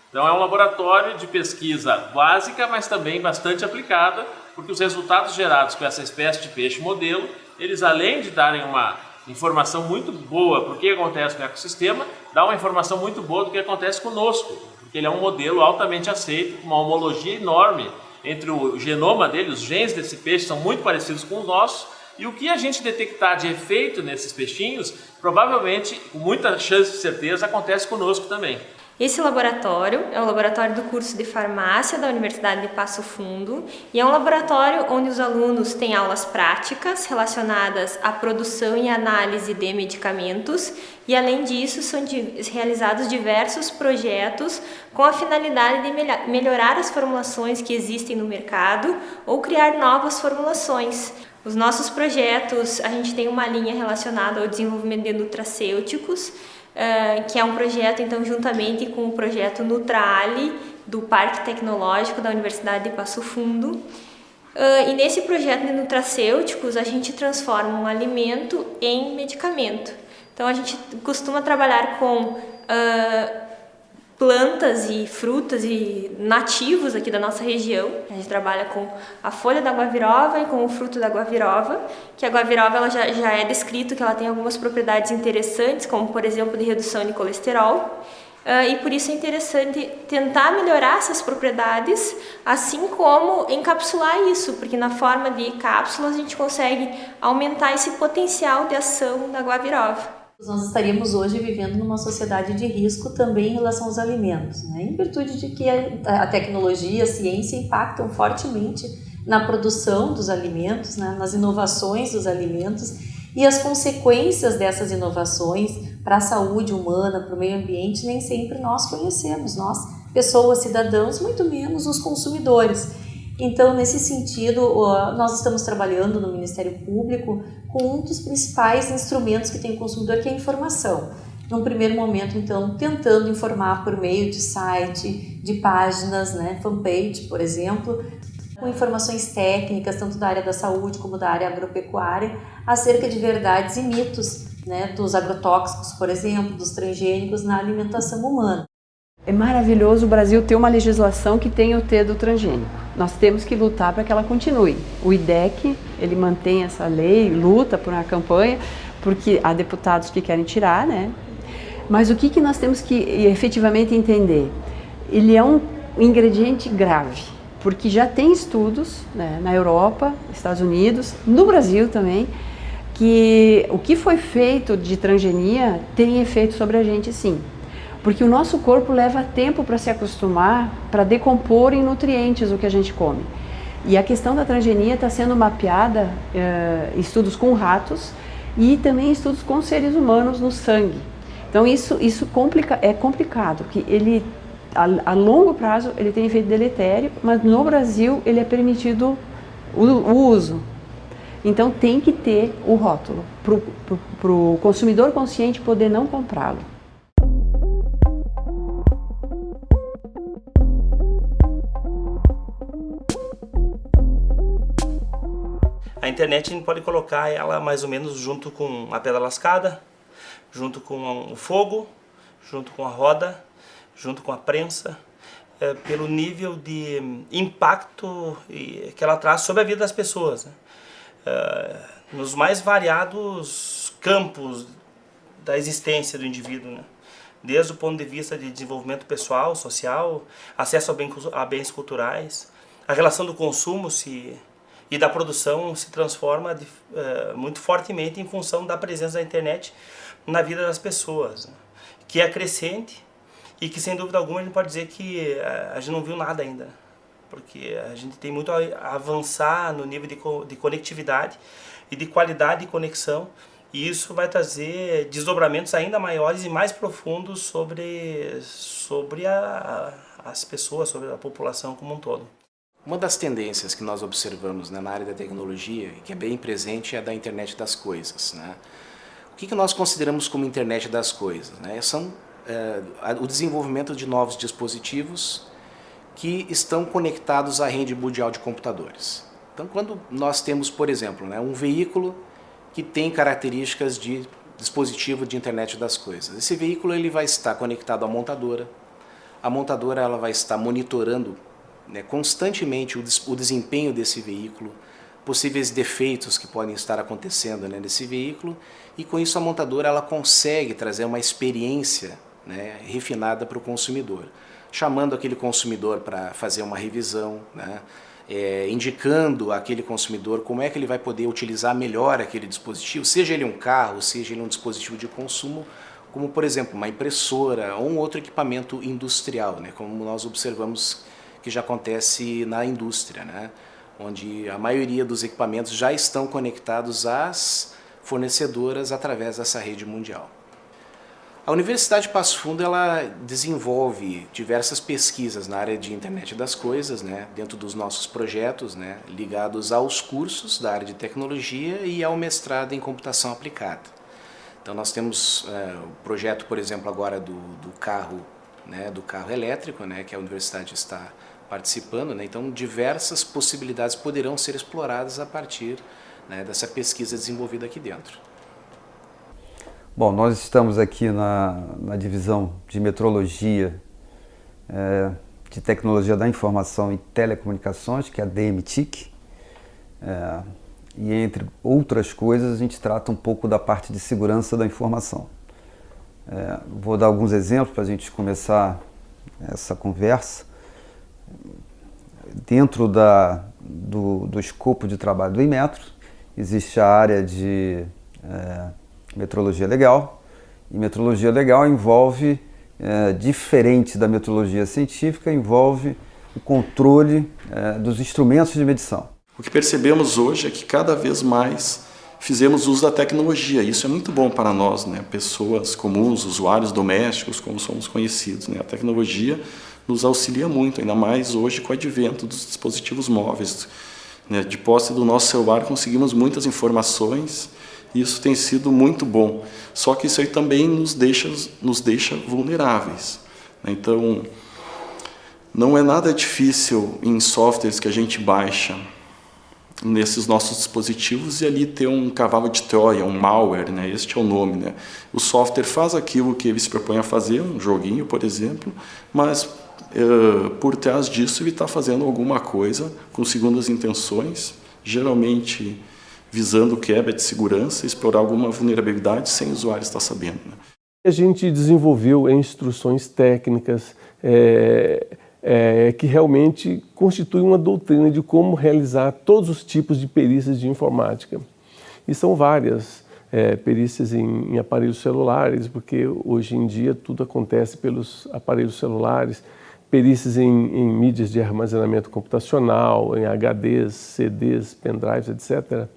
Então é um laboratório de pesquisa básica, mas também bastante aplicada, porque os resultados gerados com essa espécie de peixe modelo, eles além de darem uma informação muito boa para o que acontece no ecossistema, dá uma informação muito boa do que acontece conosco, porque ele é um modelo altamente aceito, com uma homologia enorme entre o genoma dele, os genes desse peixe são muito parecidos com os nossos, e o que a gente detectar de efeito nesses peixinhos, provavelmente, com muita chance de certeza, acontece conosco também. Esse laboratório é o laboratório do curso de farmácia da Universidade de Passo Fundo e é um laboratório onde os alunos têm aulas práticas relacionadas à produção e análise de medicamentos e, além disso, são realizados diversos projetos com a finalidade de melhorar as formulações que existem no mercado ou criar novas formulações. Os nossos projetos, a gente tem uma linha relacionada ao desenvolvimento de nutracêuticos, que é um projeto, então, juntamente com o projeto Nutrali, do Parque Tecnológico da Universidade de Passo Fundo. E nesse projeto de nutracêuticos, a gente transforma um alimento em medicamento. Então, a gente costuma trabalhar com plantas e frutas e nativos aqui da nossa região. A gente trabalha com a folha da guavirova e com o fruto da guavirova, que a guavirova ela já é descrito que ela tem algumas propriedades interessantes, como por exemplo de redução de colesterol, e por isso é interessante tentar melhorar essas propriedades, assim como encapsular isso, porque na forma de cápsulas a gente consegue aumentar esse potencial de ação da guavirova. Nós estaríamos hoje vivendo numa sociedade de risco também em relação aos alimentos, né? Em virtude de que a tecnologia, a ciência impactam fortemente na produção dos alimentos, né? Nas inovações dos alimentos e as consequências dessas inovações para a saúde humana, para o meio ambiente, nem sempre nós conhecemos, nós, pessoas, cidadãos, muito menos os consumidores. Então, nesse sentido, nós estamos trabalhando no Ministério Público com um dos principais instrumentos que tem o consumidor, que é a informação. num primeiro momento, então, tentando informar por meio de site, de páginas, né, fanpage, por exemplo, com informações técnicas, tanto da área da saúde como da área agropecuária, acerca de verdades e mitos, né, dos agrotóxicos, por exemplo, dos transgênicos na alimentação humana. É maravilhoso o Brasil ter uma legislação que tenha o T do transgênico. Nós temos que lutar para que ela continue. O IDEC, ele mantém essa lei, luta por uma campanha, porque há deputados que querem tirar, né? Mas o que nós temos que efetivamente entender? Ele é um ingrediente grave, porque já tem estudos, né, na Europa, Estados Unidos, no Brasil também, que o que foi feito de transgenia tem efeito sobre a gente, sim. Porque o nosso corpo leva tempo para se acostumar, para decompor em nutrientes o que a gente come. E a questão da transgenia está sendo mapeada em estudos com ratos e também estudos com seres humanos no sangue. Então isso é complicado, porque ele, a longo prazo ele tem efeito deletério, mas no Brasil ele é permitido o uso. Então tem que ter o rótulo, para o consumidor consciente poder não comprá-lo. A internet a gente pode colocar ela mais ou menos junto com a pedra lascada, junto com o fogo, junto com a roda, junto com a prensa, pelo nível de impacto que ela traz sobre a vida das pessoas, né? Nos mais variados campos da existência do indivíduo, né? Desde o ponto de vista de desenvolvimento pessoal, social, acesso a bens culturais, a relação do consumo e da produção se transforma muito fortemente em função da presença da internet na vida das pessoas, né? Que é crescente e que, sem dúvida alguma, a gente pode dizer que a gente não viu nada ainda, né? Porque a gente tem muito a avançar no nível de conectividade e de qualidade de conexão, e isso vai trazer desdobramentos ainda maiores e mais profundos sobre as pessoas, sobre a população como um todo. Uma das tendências que nós observamos, né, na área da tecnologia, e que é bem presente, é a da internet das coisas, né? O que nós consideramos como internet das coisas, né? São o desenvolvimento de novos dispositivos que estão conectados à rede mundial de computadores. Então, quando nós temos, por exemplo, né, um veículo que tem características de dispositivo de internet das coisas, esse veículo ele vai estar conectado à montadora. A montadora ela vai estar monitorando, né, constantemente o desempenho desse veículo, possíveis defeitos que podem estar acontecendo, né, nesse veículo, e com isso a montadora ela consegue trazer uma experiência, né, refinada para o consumidor, chamando aquele consumidor para fazer uma revisão, né, indicando àquele consumidor como é que ele vai poder utilizar melhor aquele dispositivo, seja ele um carro, seja ele um dispositivo de consumo, como por exemplo uma impressora ou um outro equipamento industrial, né, como nós observamos que já acontece na indústria, né, onde a maioria dos equipamentos já estão conectados às fornecedoras através dessa rede mundial. A Universidade de Passo Fundo ela desenvolve diversas pesquisas na área de internet das coisas, né, dentro dos nossos projetos, né, ligados aos cursos da área de tecnologia e ao mestrado em computação aplicada. Então nós temos o projeto, por exemplo, agora do carro, né, do carro elétrico, né, que a universidade está participando, né, então diversas possibilidades poderão ser exploradas a partir, né, dessa pesquisa desenvolvida aqui dentro. Bom, nós estamos aqui na divisão de metrologia, de tecnologia da informação e telecomunicações, que é a DMTIC, e entre outras coisas a gente trata um pouco da parte de segurança da informação. Vou dar alguns exemplos para a gente começar essa conversa. Dentro do escopo de trabalho do Inmetro, existe a área de metrologia legal, e metrologia legal envolve, diferente da metrologia científica, envolve o controle dos instrumentos de medição. O que percebemos hoje é que cada vez mais fizemos uso da tecnologia. Isso é muito bom para nós, né? Pessoas comuns, usuários domésticos, como somos conhecidos, né? A tecnologia nos auxilia muito, ainda mais hoje com o advento dos dispositivos móveis, né? De posse do nosso celular conseguimos muitas informações Isso tem sido muito bom. Só que isso aí também nos deixa vulneráveis. Então, não é nada difícil em softwares que a gente baixa nesses nossos dispositivos e ali ter um cavalo de Troia, um malware, né? Este é o nome, né? O software faz aquilo que ele se propõe a fazer, um joguinho, por exemplo, mas por trás disso ele está fazendo alguma coisa com segundas intenções, geralmente visando quebra de segurança, explorar alguma vulnerabilidade sem o usuário estar sabendo, né? A gente desenvolveu instruções técnicas que realmente constituem uma doutrina de como realizar todos os tipos de perícias de informática. E são várias perícias em aparelhos celulares, porque hoje em dia tudo acontece pelos aparelhos celulares, perícias em mídias de armazenamento computacional, em HDs, CDs, pendrives, etc.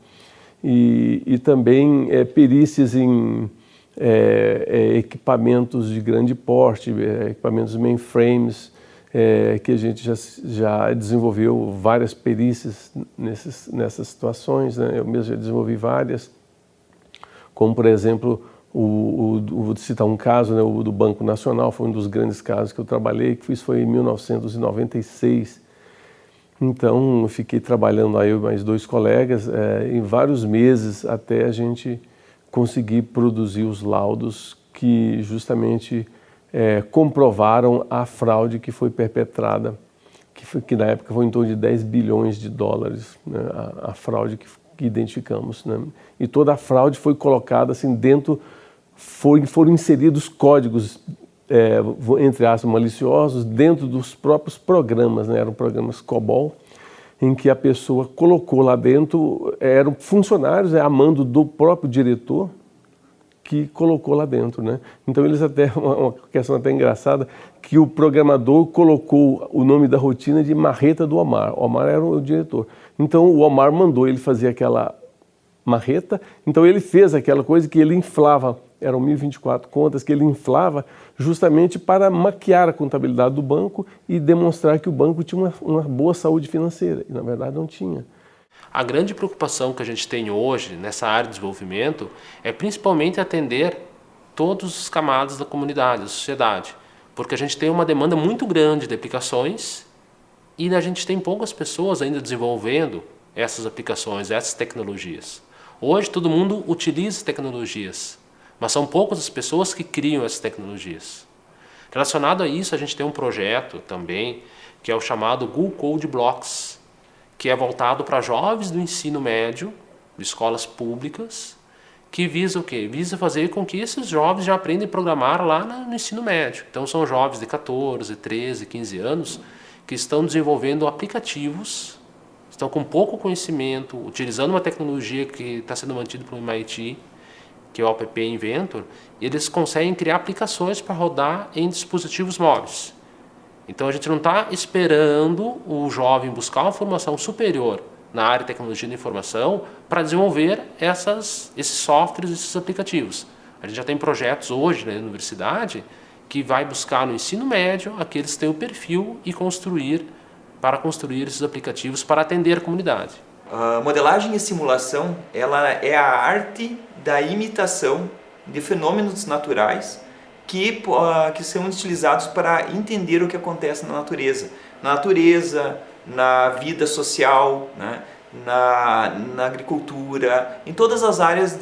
E também perícias em equipamentos de grande porte, equipamentos mainframes, que a gente já desenvolveu várias perícias nessas situações, né? Eu mesmo já desenvolvi várias, como por exemplo, vou citar um caso, né, o do Banco Nacional, foi um dos grandes casos que eu trabalhei, que isso foi em 1996. Então, eu fiquei trabalhando aí, mais 2 colegas, em vários meses até a gente conseguir produzir os laudos que justamente comprovaram a fraude que foi perpetrada, que na época foi em torno de 10 bilhões de dólares, né, a fraude que identificamos, né? E toda a fraude foi colocada assim dentro, foram inseridos códigos, entre aspas, maliciosos dentro dos próprios programas, né? Eram programas COBOL, em que a pessoa colocou lá dentro, eram funcionários, a mando do próprio diretor, que colocou lá dentro, né? Então eles até, uma questão até engraçada, que o programador colocou o nome da rotina de marreta do Omar. O Omar era o diretor. Então o Omar mandou ele fazer aquela marreta, então ele fez aquela coisa que ele inflava, eram 1024 contas que ele inflava justamente para maquiar a contabilidade do banco e demonstrar que o banco tinha uma boa saúde financeira, e na verdade não tinha. A grande preocupação que a gente tem hoje nessa área de desenvolvimento é principalmente atender todas as camadas da comunidade, da sociedade, porque a gente tem uma demanda muito grande de aplicações e a gente tem poucas pessoas ainda desenvolvendo essas aplicações, essas tecnologias. Hoje todo mundo utiliza tecnologias, mas são poucas as pessoas que criam essas tecnologias. Relacionado a isso, a gente tem um projeto também que é o chamado Google Code Blocks, que é voltado para jovens do ensino médio, de escolas públicas, que visa o quê? Visa fazer com que esses jovens já aprendam a programar lá no ensino médio. Então são jovens de 14, 13, 15 anos que estão desenvolvendo aplicativos, estão com pouco conhecimento, utilizando uma tecnologia que está sendo mantida pelo MIT, que é o App Inventor, e eles conseguem criar aplicações para rodar em dispositivos móveis. Então a gente não está esperando o jovem buscar uma formação superior na área de tecnologia da informação para desenvolver esses softwares, esses aplicativos. A gente já tem projetos hoje na universidade que vai buscar no ensino médio aqueles que têm o perfil e construir esses aplicativos para atender a comunidade. A modelagem e simulação, ela é a arte da imitação de fenômenos naturais que são utilizados para entender o que acontece na natureza, na vida social, né? na agricultura, em todas as áreas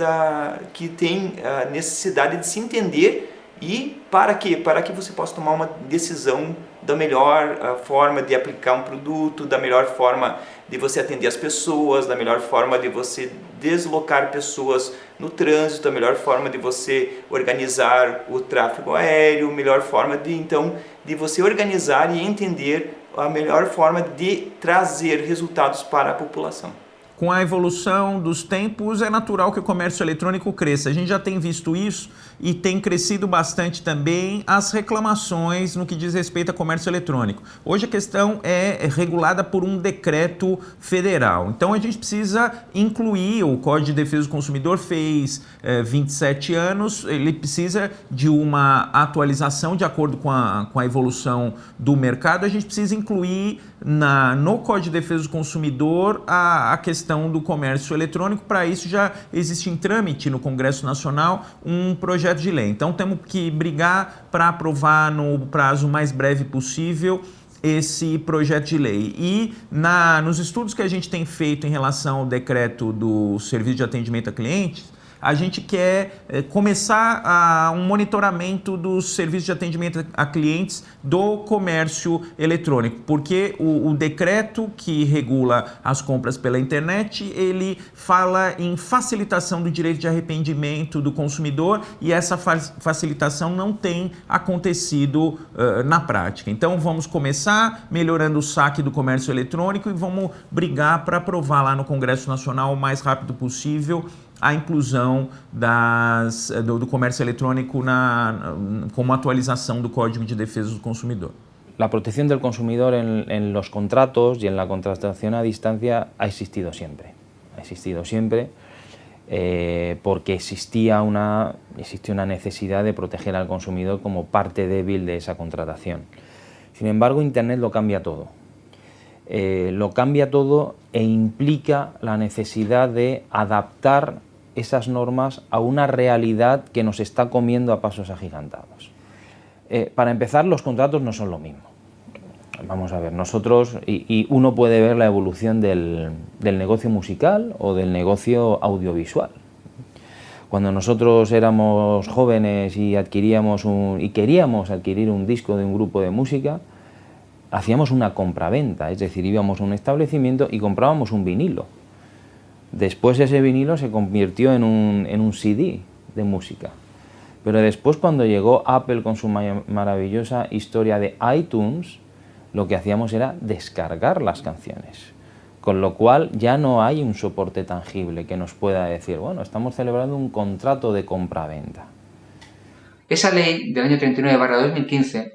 que tem a necessidade de se entender. E para quê? Para que você possa tomar uma decisão da melhor forma de aplicar um produto, da melhor forma de você atender as pessoas, da melhor forma de você deslocar pessoas no trânsito, a melhor forma de você organizar o tráfego aéreo, a melhor forma de você organizar e entender a melhor forma de trazer resultados para a população. Com a evolução dos tempos, é natural que o comércio eletrônico cresça. A gente já tem visto isso e tem crescido bastante também as reclamações no que diz respeito a comércio eletrônico. Hoje a questão é regulada por um decreto federal. Então a gente precisa incluir, o Código de Defesa do Consumidor fez 27 anos, ele precisa de uma atualização de acordo com a evolução do mercado. A gente precisa incluir no Código de Defesa do Consumidor a questão questão do comércio eletrônico. Para isso já existe em trâmite no Congresso Nacional um projeto de lei. Então temos que brigar para aprovar no prazo mais breve possível esse projeto de lei. E nos estudos que a gente tem feito em relação ao decreto do Serviço de Atendimento a Clientes, a gente quer começar um monitoramento dos serviços de atendimento a clientes do comércio eletrônico, porque o decreto que regula as compras pela internet, ele fala em facilitação do direito de arrependimento do consumidor e essa facilitação não tem acontecido na prática. Então vamos começar melhorando o saque do comércio eletrônico e vamos brigar para aprovar lá no Congresso Nacional o mais rápido possível a inclusão do comércio electrónico como actualización del Código de Defensa del Consumidor. La protección del consumidor en los contratos y en la contratación a distancia ha existido siempre. Porque existía una necesidad de proteger al consumidor como parte débil de esa contratación. Sin embargo, Internet lo cambia todo. Lo cambia todo e implica la necesidad de adaptar esas normas a una realidad que nos está comiendo a pasos agigantados. Para empezar, los contratos no son lo mismo. Vamos a ver, nosotros, y uno puede ver la evolución del negocio musical o del negocio audiovisual. Cuando nosotros éramos jóvenes y queríamos adquirir un disco de un grupo de música, hacíamos una compraventa, es decir, íbamos a un establecimiento y comprábamos un vinilo. Después ese vinilo se convirtió en un CD de música. Pero después, cuando llegó Apple con su maravillosa historia de iTunes, lo que hacíamos era descargar las canciones. Con lo cual ya no hay un soporte tangible que nos pueda decir, bueno, estamos celebrando un contrato de compraventa. Esa ley del año 39/2015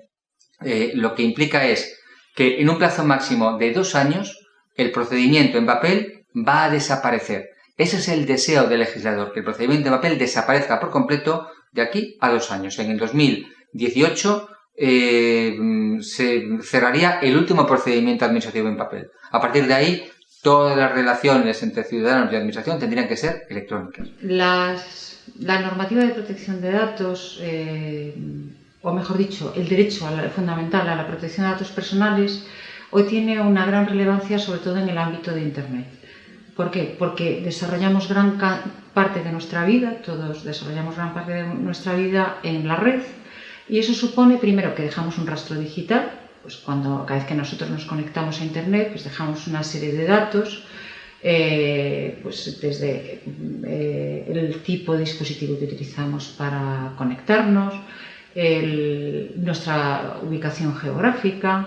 lo que implica es que en un plazo máximo de 2 años el procedimiento en papel va a desaparecer. Ese es el deseo del legislador, que el procedimiento en papel desaparezca por completo de aquí a 2 años. En el 2018 se cerraría el último procedimiento administrativo en papel. A partir de ahí, todas las relaciones entre ciudadanos y administración tendrían que ser electrónicas. La normativa de protección de datos, o mejor dicho, el derecho fundamental a la protección de datos personales, hoy tiene una gran relevancia, sobre todo en el ámbito de Internet. ¿Por qué? Porque desarrollamos gran parte de nuestra vida, todos desarrollamos gran parte de nuestra vida en la red, y eso supone, primero, que dejamos un rastro digital, pues cada vez que nosotros nos conectamos a Internet, pues dejamos una serie de datos, pues desde el tipo de dispositivo que utilizamos para conectarnos, nuestra ubicación geográfica,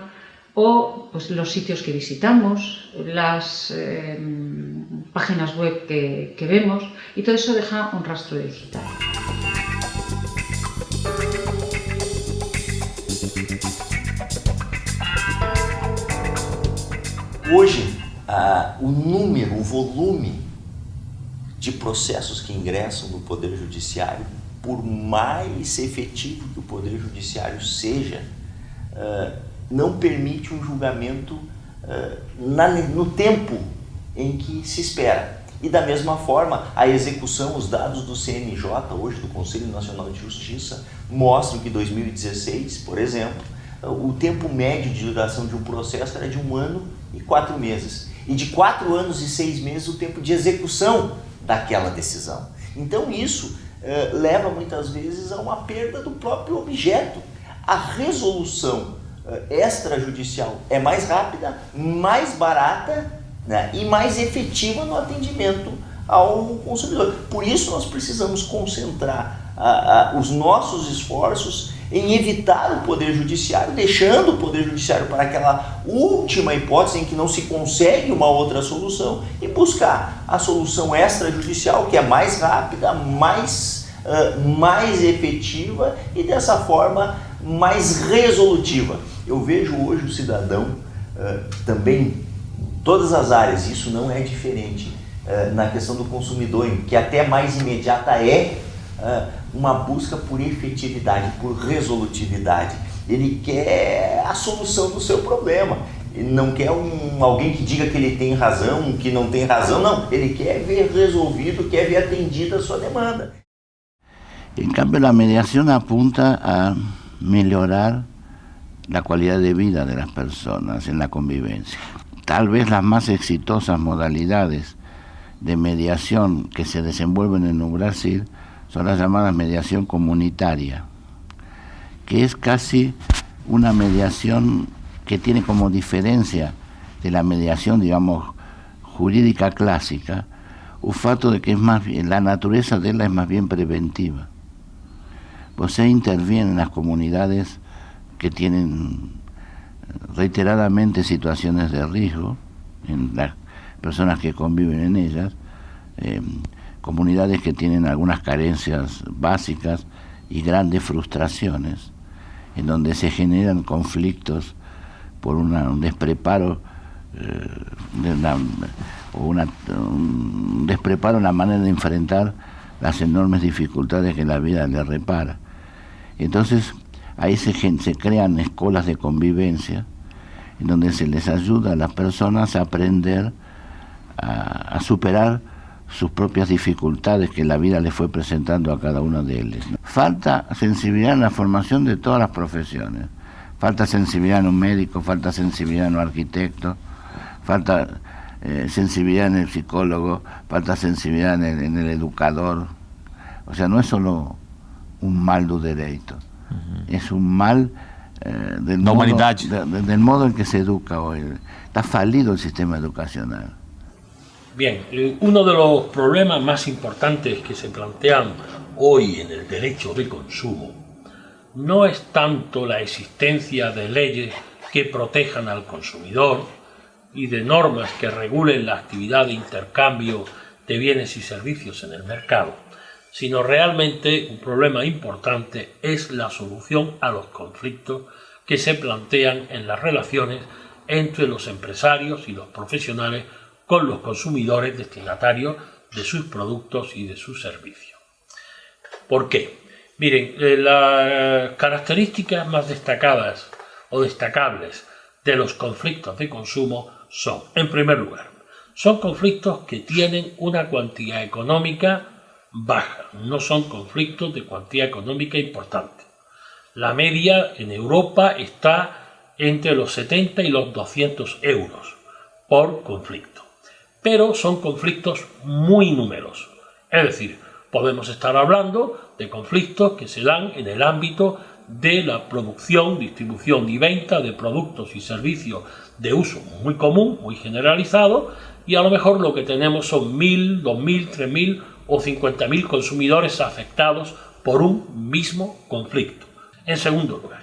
o pues, los sitios que visitamos, las páginas web que vemos, y todo eso deja un rastro digital. Hoje, o volume de processos que ingressam no Poder Judiciário, por mais efetivo que o Poder Judiciário seja, não permite um julgamento no tempo em que se espera. E da mesma forma, a execução, os dados do CNJ, hoje do Conselho Nacional de Justiça, mostram que em 2016, por exemplo, o tempo médio de duração de um processo era de 1 ano e 4 meses. E de 4 anos e 6 meses o tempo de execução daquela decisão. Então isso leva muitas vezes a uma perda do próprio objeto. A resolução extrajudicial é mais rápida, mais barata, né, e mais efetiva no atendimento ao consumidor. Por isso nós precisamos concentrar os nossos esforços em evitar o Poder Judiciário, deixando o Poder Judiciário para aquela última hipótese em que não se consegue uma outra solução e buscar a solução extrajudicial, que é mais rápida, mais efetiva e dessa forma mais resolutiva. Eu vejo hoje o cidadão também em todas as áreas, isso não é diferente na questão do consumidor, que até mais imediata é uma busca por efetividade, por resolutividade. Ele quer a solução do seu problema. não quer alguém que diga que ele tem razão, que não tem razão, não. Ele quer ver resolvido, quer ver atendida a sua demanda. En cambio, la mediación apunta a mejorar la calidad de vida de las personas en la convivencia. Tal vez las más exitosas modalidades de mediación que se desenvuelven en el Brasil son las llamadas mediación comunitaria, que es casi una mediación que tiene como diferencia de la mediación, digamos, jurídica clásica, un fato de que es más bien, la naturaleza de ella es más bien preventiva. Você interviene en las comunidades que tienen reiteradamente situaciones de riesgo, en las personas que conviven en ellas, comunidades que tienen algunas carencias básicas y grandes frustraciones, en donde se generan conflictos por un despreparo, un despreparo en la manera de enfrentar las enormes dificultades que la vida le repara. Entonces, ahí se crean escuelas de convivencia, en donde se les ayuda a las personas a aprender a superar sus propias dificultades que la vida les fue presentando a cada uno de ellos. Falta sensibilidad en la formación de todas las profesiones. Falta sensibilidad en un médico, falta sensibilidad en un arquitecto, falta sensibilidad en el psicólogo, falta sensibilidad en el educador. O sea, no es solo un mal do derecho, es un mal del modo en que se educa hoy. Está falido el sistema educacional. Bien, uno de los problemas más importantes que se plantean hoy en el derecho de consumo no es tanto la existencia de leyes que protejan al consumidor y de normas que regulen la actividad de intercambio de bienes y servicios en el mercado, sino realmente un problema importante es la solución a los conflictos que se plantean en las relaciones entre los empresarios y los profesionales con los consumidores destinatarios de sus productos y de sus servicios. ¿Por qué? Miren, las características más destacadas o destacables de los conflictos de consumo son, en primer lugar, son conflictos que tienen una cuantía económica baja, no son conflictos de cuantía económica importante. La media en Europa está entre los 70 y los 200 euros por conflicto. Pero son conflictos muy numerosos. Es decir, podemos estar hablando de conflictos que se dan en el ámbito de la producción, distribución y venta de productos y servicios de uso muy común, muy generalizado, y a lo mejor lo que tenemos son 1.000, 2.000, 3.000 o 50.000 consumidores afectados por un mismo conflicto. En segundo lugar,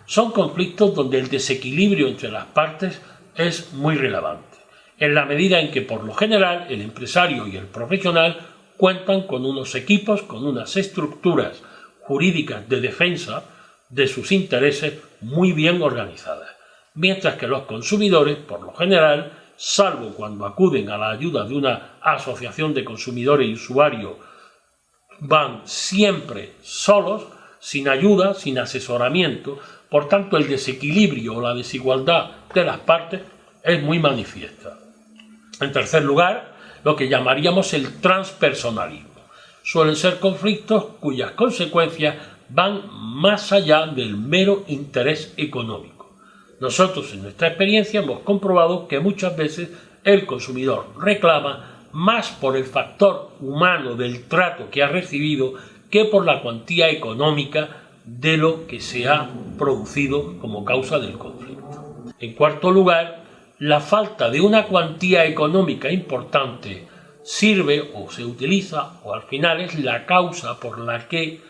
son conflictos donde el desequilibrio entre las partes es muy relevante, en la medida en que por lo general el empresario y el profesional cuentan con unos equipos, con unas estructuras jurídicas de defensa de sus intereses muy bien organizadas, mientras que los consumidores, por lo general, salvo cuando acuden a la ayuda de una asociación de consumidores y usuarios, van siempre solos, sin ayuda, sin asesoramiento. Por tanto, el desequilibrio o la desigualdad de las partes es muy manifiesta. En tercer lugar, lo que llamaríamos el transpersonalismo. Suelen ser conflictos cuyas consecuencias van más allá del mero interés económico. Nosotros, en nuestra experiencia, hemos comprobado que muchas veces el consumidor reclama más por el factor humano del trato que ha recibido que por la cuantía económica de lo que se ha producido como causa del conflicto. En cuarto lugar, la falta de una cuantía económica importante sirve o se utiliza o al final es la causa por la que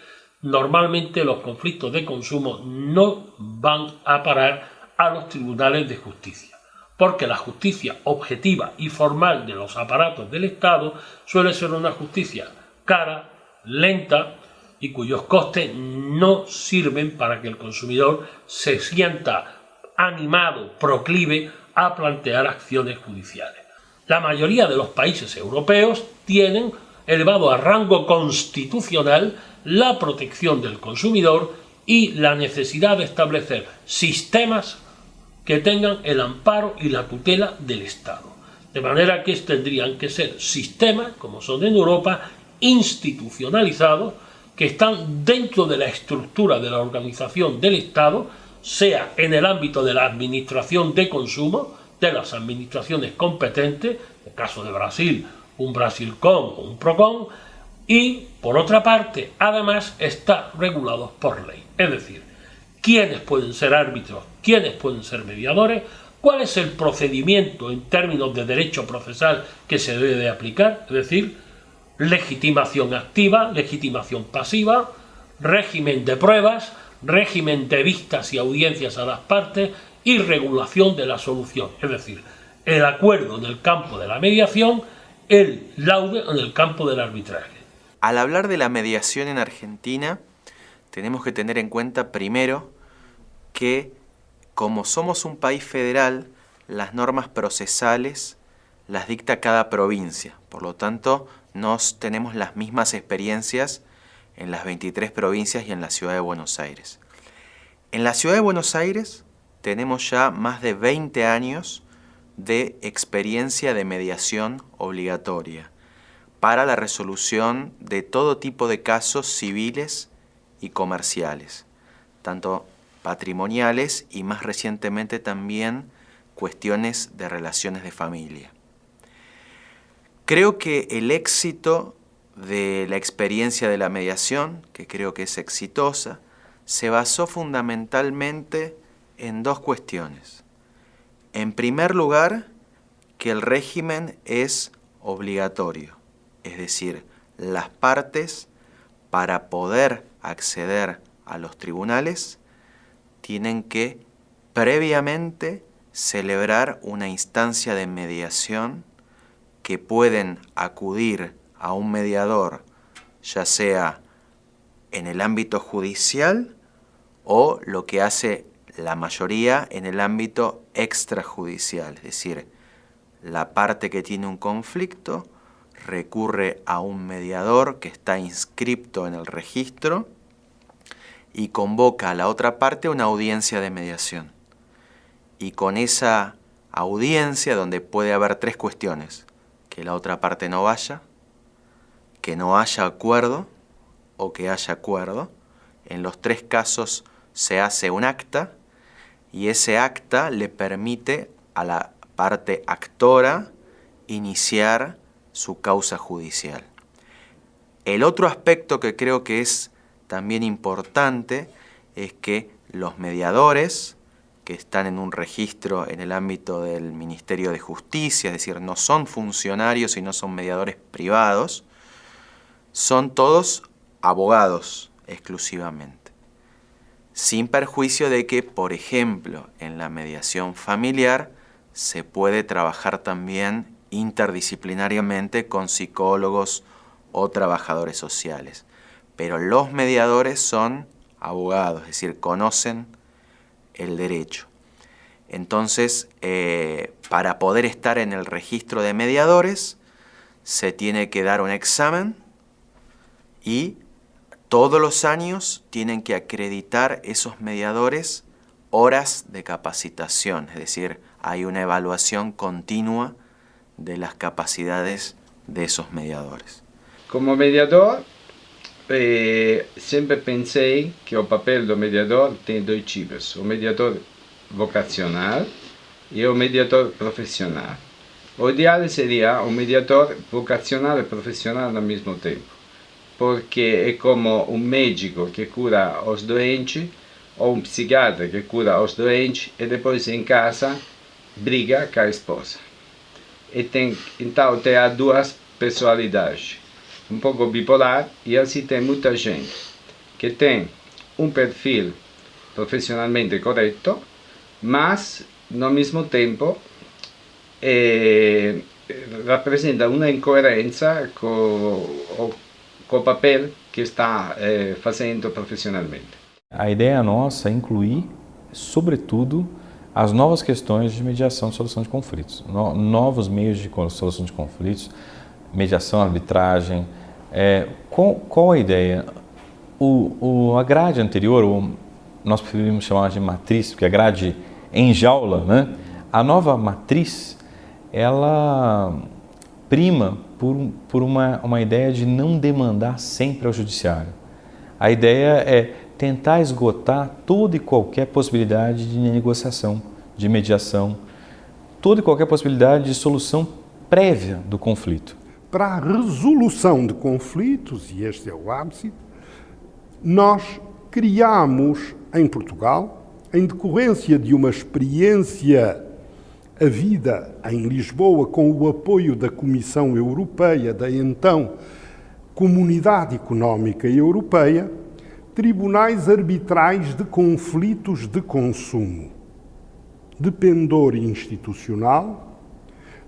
normalmente los conflictos de consumo no van a parar a los tribunales de justicia, porque la justicia objetiva y formal de los aparatos del Estado suele ser una justicia cara, lenta y cuyos costes no sirven para que el consumidor se sienta animado, proclive a plantear acciones judiciales. La mayoría de los países europeos tienen elevado a rango constitucional la protección del consumidor y la necesidad de establecer sistemas que tengan el amparo y la tutela del Estado. De manera que tendrían que ser sistemas, como son en Europa, institucionalizados, que están dentro de la estructura de la organización del Estado, sea en el ámbito de la administración de consumo, de las administraciones competentes, en el caso de Brasil, un Brasilcom o un Procon, y por otra parte, además, está regulado por ley. Es decir, quiénes pueden ser árbitros, quiénes pueden ser mediadores, cuál es el procedimiento en términos de derecho procesal que se debe de aplicar, es decir, legitimación activa, legitimación pasiva, régimen de pruebas, régimen de vistas y audiencias a las partes y regulación de la solución, es decir, el acuerdo en el campo de la mediación, el laude en el campo del arbitraje. Al hablar de la mediación en Argentina, tenemos que tener en cuenta primero que como somos un país federal, las normas procesales las dicta cada provincia, por lo tanto no tenemos las mismas experiencias en las 23 provincias y en la Ciudad de Buenos Aires. En la Ciudad de Buenos Aires tenemos ya más de 20 años de experiencia de mediación obligatoria para la resolución de todo tipo de casos civiles y comerciales, tanto patrimoniales y más recientemente también cuestiones de relaciones de familia. Creo que el éxito de la experiencia de la mediación, que creo que es exitosa, se basó fundamentalmente en dos cuestiones. En primer lugar, que el régimen es obligatorio, es decir, las partes para poder acceder a los tribunales tienen que previamente celebrar una instancia de mediación que pueden acudir a un mediador, ya sea en el ámbito judicial o lo que hace la mayoría en el ámbito extrajudicial, es decir, la parte que tiene un conflicto recurre a un mediador que está inscripto en el registro y convoca a la otra parte a una audiencia de mediación. Y con esa audiencia, donde puede haber tres cuestiones: que la otra parte no vaya, que no haya acuerdo o que haya acuerdo. En los tres casos se hace un acta y ese acta le permite a la parte actora iniciar su causa judicial. El otro aspecto que creo que es también importante es que los mediadores que están en un registro en el ámbito del Ministerio de Justicia, es decir, no son funcionarios y no son mediadores privados, son todos abogados exclusivamente, sin perjuicio de que, por ejemplo, en la mediación familiar se puede trabajar también interdisciplinariamente con psicólogos o trabajadores sociales. Pero los mediadores son abogados, es decir, conocen el derecho. Entonces, para poder estar en el registro de mediadores, se tiene que dar un examen y todos los años tienen que acreditar esos mediadores horas de capacitación, es decir, hay una evaluación continua de las capacidades de esos mediadores. Como mediador, sempre pensei que o papel do mediador tem dois tipos: o mediador vocacional e o mediador profissional. O ideal seria um mediador vocacional e profissional ao mesmo tempo, porque é como um médico que cura os doentes ou um psiquiatra que cura os doentes e depois em casa briga com a esposa. Então tem as duas personalidades, um pouco bipolar, e assim tem muita gente que tem um perfil profissionalmente correto, mas no mesmo tempo rappresenta uma incoerência com o papel que está fazendo profissionalmente. A ideia nossa é incluir, sobretudo, as novas questões de mediação e solução de conflitos, novos meios de solução de conflitos, mediação, arbitragem. Qual a ideia? A grade anterior, nós preferimos chamar de matriz, porque a grade em jaula, né? A nova matriz, ela prima por uma ideia de não demandar sempre ao judiciário. A ideia é tentar esgotar toda e qualquer possibilidade de negociação, de mediação, toda e qualquer possibilidade de solução prévia do conflito. Para a resolução de conflitos, e este é o ápice, nós criamos em Portugal, em decorrência de uma experiência havida em Lisboa com o apoio da Comissão Europeia, da então Comunidade Económica Europeia, tribunais arbitrais de conflitos de consumo, de pendor institucional,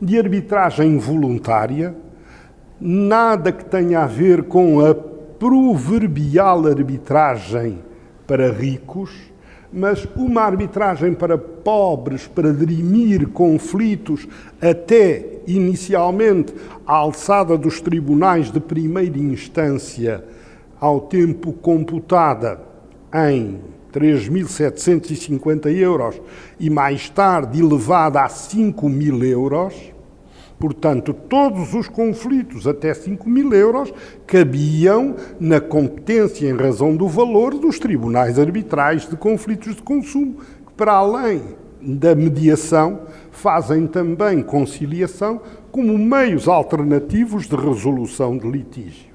de arbitragem voluntária, nada que tenha a ver com a proverbial arbitragem para ricos, mas uma arbitragem para pobres, para dirimir conflitos até, inicialmente, à alçada dos tribunais de primeira instância, ao tempo computada em 3.750 euros e mais tarde elevada a 5.000 euros. Portanto, todos os conflitos até 5.000 euros cabiam na competência em razão do valor dos tribunais arbitrais de conflitos de consumo, que para além da mediação fazem também conciliação como meios alternativos de resolução de litígios.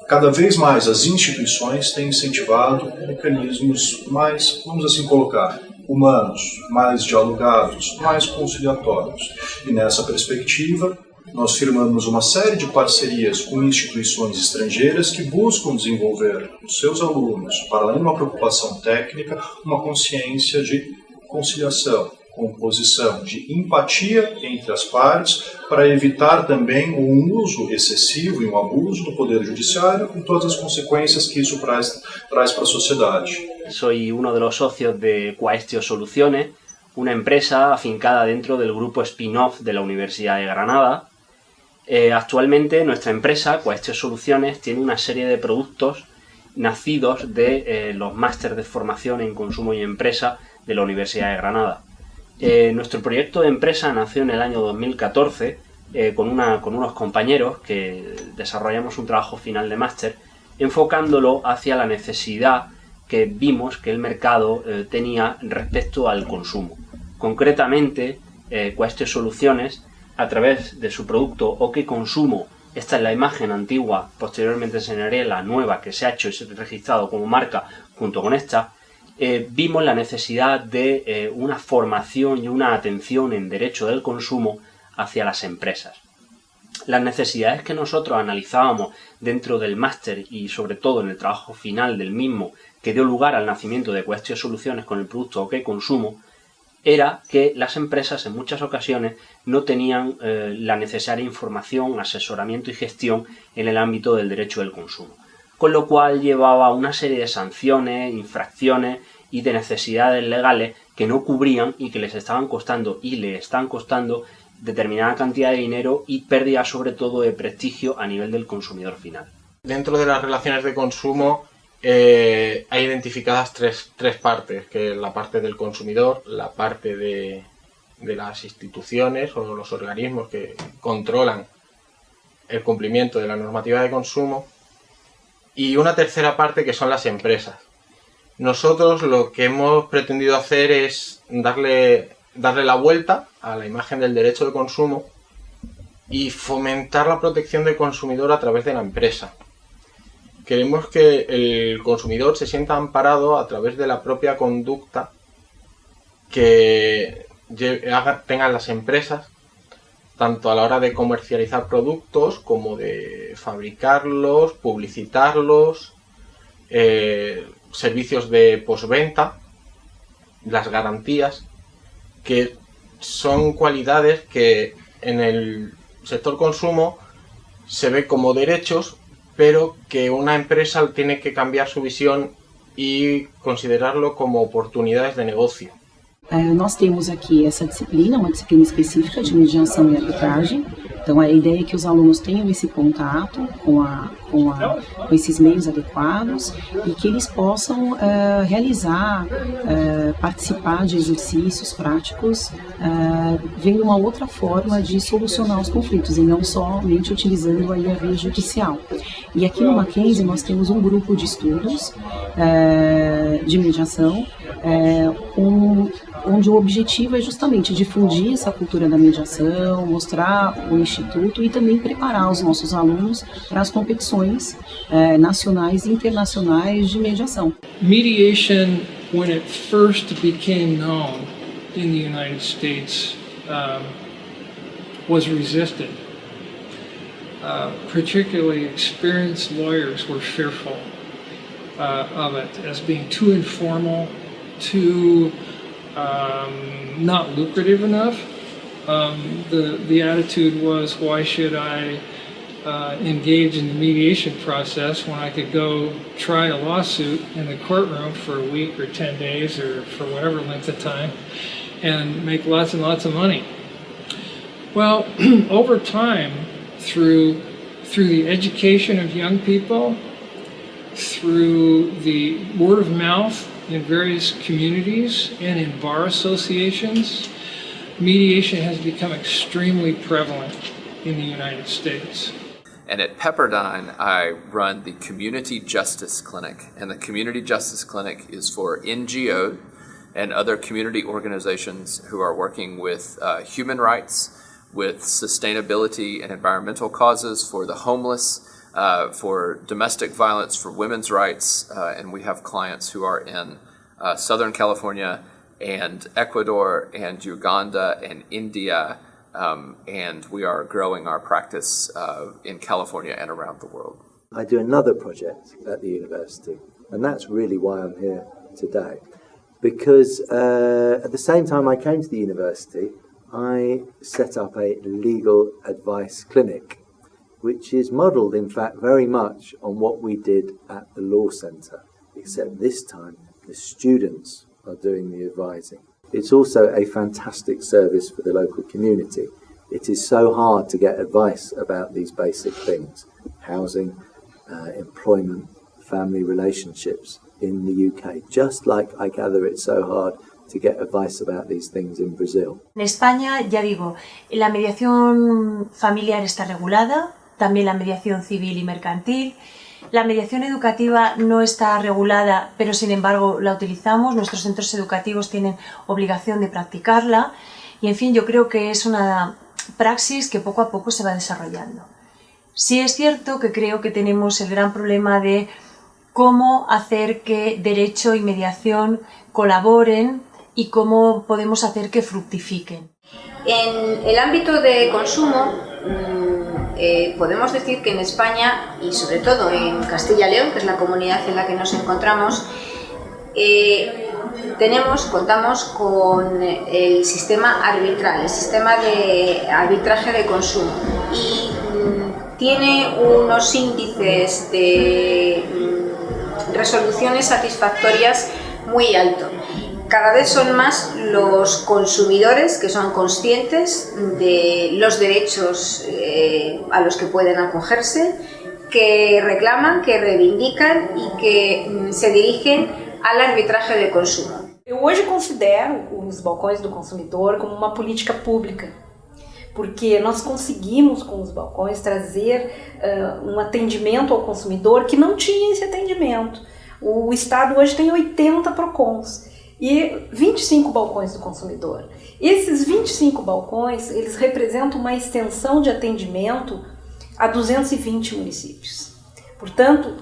Cada vez mais as instituições têm incentivado mecanismos mais, vamos assim colocar, humanos, mais dialogados, mais conciliatórios. E nessa perspectiva, nós firmamos uma série de parcerias com instituições estrangeiras que buscam desenvolver os seus alunos, para além de uma preocupação técnica, uma consciência de conciliação, composição, de empatia entre as partes, para evitar também um uso excessivo e um abuso do Poder Judiciário, com todas as consequências que isso traz para a sociedade. Soy uno de los socios de Quaestio Soluciones, una empresa afincada dentro del grupo spin-off de la Universidad de Granada. Actualmente nuestra empresa, Quaestio Soluciones, tiene una serie de productos nacidos de los másteres de formación en consumo y empresa de la Universidad de Granada. Nuestro proyecto de empresa nació en el año 2014 con unos compañeros que desarrollamos un trabajo final de máster enfocándolo hacia la necesidad que vimos que el mercado tenía respecto al consumo. Concretamente, Quaestio Soluciones, a través de su producto OK Consumo, esta es la imagen antigua, posteriormente enseñaré la nueva que se ha hecho y se ha registrado como marca junto con esta, vimos la necesidad de una formación y una atención en derecho del consumo hacia las empresas. Las necesidades que nosotros analizábamos dentro del máster y sobre todo en el trabajo final del mismo que dio lugar al nacimiento de Quaestio Soluciones con el producto OK Consumo era que las empresas en muchas ocasiones no tenían la necesaria información, asesoramiento y gestión en el ámbito del derecho del consumo, con lo cual llevaba una serie de sanciones, infracciones y de necesidades legales que no cubrían y que les estaban costando y le están costando determinada cantidad de dinero y pérdida sobre todo de prestigio a nivel del consumidor final. Dentro de las relaciones de consumo hay identificadas tres partes, que es la parte del consumidor, la parte de las instituciones o los organismos que controlan el cumplimiento de la normativa de consumo y una tercera parte que son las empresas. Nosotros lo que hemos pretendido hacer es darle la vuelta a la imagen del derecho de consumo y fomentar la protección del consumidor a través de la empresa. Queremos que el consumidor se sienta amparado a través de la propia conducta que tengan las empresas, tanto a la hora de comercializar productos como de fabricarlos, publicitarlos, servicios de postventa, las garantías, que son cualidades que en el sector consumo se ve como derechos, pero que una empresa tiene que cambiar su visión e considerarlo como oportunidades de negocio. Nós temos aqui essa disciplina, uma disciplina específica de mediação e arbitragem, Então, a ideia é que os alunos tenham esse contato com esses meios adequados e que eles possam realizar, participar de exercícios práticos, vendo uma outra forma de solucionar os conflitos e não somente utilizando aí a via judicial. E aqui no Mackenzie nós temos um grupo de estudos de mediação, onde o objetivo é justamente difundir essa cultura da mediação, mostrar o Instituto e também preparar os nossos alunos para as competições nacionais e internacionais de mediação. Mediation, when it first became known in the United States, was resisted. Particularly experienced lawyers were fearful of it as being too informal, too not lucrative enough. The attitude was, why should I engage in the mediation process when I could go try a lawsuit in the courtroom for a week or 10 days or for whatever length of time and make lots and lots of money. Well, over time, through the education of young people, through the word of mouth in various communities and in bar associations, mediation has become extremely prevalent in the United States. And at Pepperdine, I run the Community Justice Clinic. And the Community Justice Clinic is for NGO and other community organizations who are working with human rights, with sustainability and environmental causes, for the homeless, for domestic violence, for women's rights, and we have clients who are in Southern California and Ecuador and Uganda and India, and we are growing our practice in California and around the world. I do another project at the university, and that's really why I'm here today. Because at the same time I came to the university, I set up a legal advice clinic, which is modelled, in fact, very much on what we did at the Law Centre, except this time the students are doing the advising. It's also a fantastic service for the local community. It is so hard to get advice about these basic things: housing, employment, family relationships in the UK, just like I gather it's so hard to get advice about these things in Brazil. En España, ya digo, la mediación familiar está regulada, también la mediación civil y mercantil. La mediación educativa no está regulada, pero sin embargo la utilizamos. Nuestros centros educativos tienen obligación de practicarla y, en fin, yo creo que es una praxis que poco a poco se va desarrollando. Sí es cierto que creo que tenemos el gran problema de cómo hacer que derecho y mediación colaboren y cómo podemos hacer que fructifiquen. En el ámbito de consumo, podemos decir que en España, y sobre todo en Castilla y León, que es la comunidad en la que nos encontramos, contamos con el sistema arbitral, el sistema de arbitraje de consumo, y tiene unos índices de resoluciones satisfactorias muy altos. Cada vez son más los consumidores que son conscientes de los derechos a los que pueden acogerse, que reclaman, que reivindican y que se dirigen al arbitraje de consumo. Eu hoje considero os balcões do consumidor como uma política pública, porque nós conseguimos com os balcões trazer um atendimento ao consumidor que não tinha esse atendimento. O Estado hoje tem 80 PROCONs e 25 balcões do consumidor. Esses 25 balcões, eles representam uma extensão de atendimento a 220 municípios. Portanto,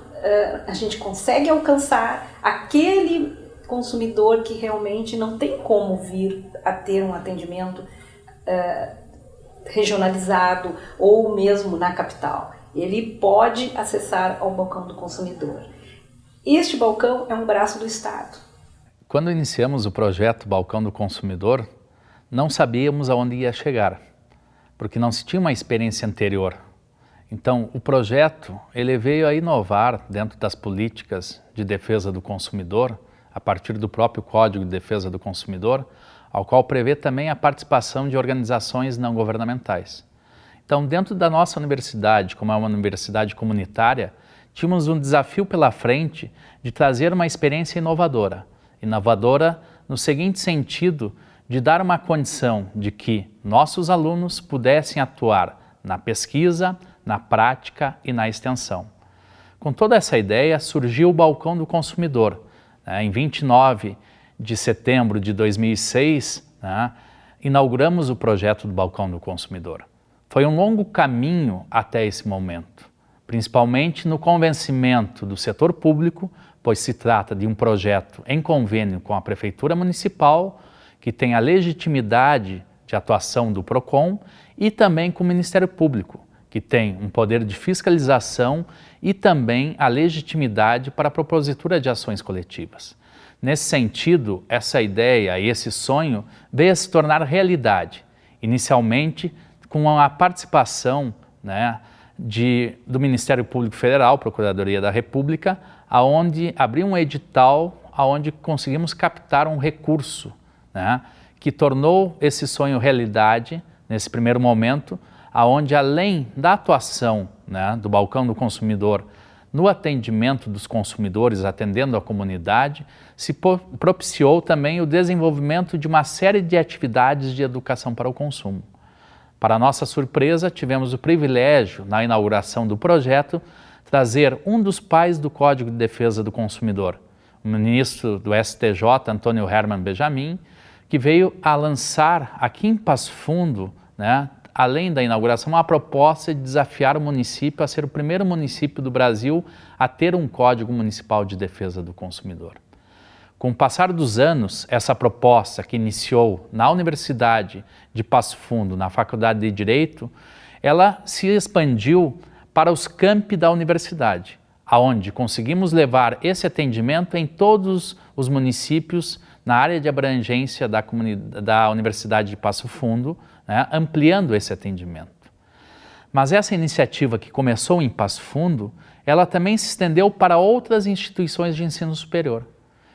a gente consegue alcançar aquele consumidor que realmente não tem como vir a ter um atendimento regionalizado ou mesmo na capital. Ele pode acessar ao balcão do consumidor. Este balcão é um braço do Estado. Quando iniciamos o projeto Balcão do Consumidor, não sabíamos aonde ia chegar, porque não se tinha uma experiência anterior. Então, o projeto ele veio a inovar dentro das políticas de defesa do consumidor, a partir do próprio Código de Defesa do Consumidor, ao qual prevê também a participação de organizações não governamentais. Então, dentro da nossa universidade, como é uma universidade comunitária, tínhamos um desafio pela frente de trazer uma experiência inovadora. Inovadora no seguinte sentido, de dar uma condição de que nossos alunos pudessem atuar na pesquisa, na prática e na extensão. Com toda essa ideia, surgiu o Balcão do Consumidor. Em 29 de setembro de 2006, inauguramos o projeto do Balcão do Consumidor. Foi um longo caminho até esse momento, principalmente no convencimento do setor público, pois se trata de um projeto em convênio com a Prefeitura Municipal, que tem a legitimidade de atuação do PROCON, e também com o Ministério Público, que tem um poder de fiscalização e também a legitimidade para a propositura de ações coletivas. Nesse sentido, essa ideia e esse sonho veio a se tornar realidade, inicialmente com a participação do Ministério Público Federal, Procuradoria da República, aonde abriu um edital, aonde conseguimos captar um recurso, que tornou esse sonho realidade nesse primeiro momento, aonde além da atuação do Balcão do Consumidor no atendimento dos consumidores, atendendo a comunidade, se propiciou também o desenvolvimento de uma série de atividades de educação para o consumo. Para nossa surpresa, tivemos o privilégio, na inauguração do projeto, trazer um dos pais do Código de Defesa do Consumidor, o ministro do STJ, Antônio Herman Benjamin, que veio a lançar aqui em Passo Fundo, além da inauguração, uma proposta de desafiar o município a ser o primeiro município do Brasil a ter um Código Municipal de Defesa do Consumidor. Com o passar dos anos, essa proposta que iniciou na Universidade de Passo Fundo, na Faculdade de Direito, ela se expandiu para os campi da universidade, aonde conseguimos levar esse atendimento em todos os municípios na área de abrangência da Universidade de Passo Fundo, ampliando esse atendimento. Mas essa iniciativa que começou em Passo Fundo, ela também se estendeu para outras instituições de ensino superior.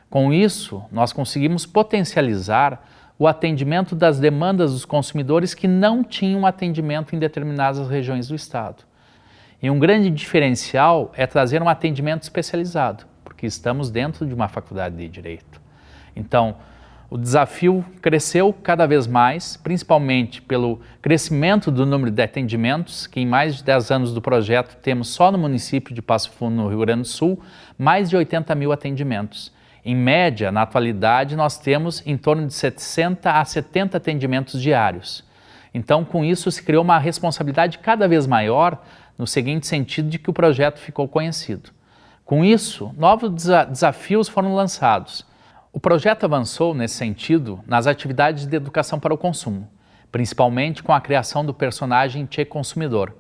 Com isso, nós conseguimos potencializar o atendimento das demandas dos consumidores que não tinham atendimento em determinadas regiões do estado. E um grande diferencial é trazer um atendimento especializado, porque estamos dentro de uma faculdade de Direito. Então, o desafio cresceu cada vez mais, principalmente pelo crescimento do número de atendimentos, que em mais de 10 anos do projeto temos só no município de Passo Fundo, no Rio Grande do Sul, mais de 80 mil atendimentos. Em média, na atualidade, nós temos em torno de 60 a 70 atendimentos diários. Então, com isso, se criou uma responsabilidade cada vez maior, no seguinte sentido de que o projeto ficou conhecido. Com isso, novos desafios foram lançados. O projeto avançou nesse sentido nas atividades de educação para o consumo, principalmente com a criação do personagem Tchê Consumidor,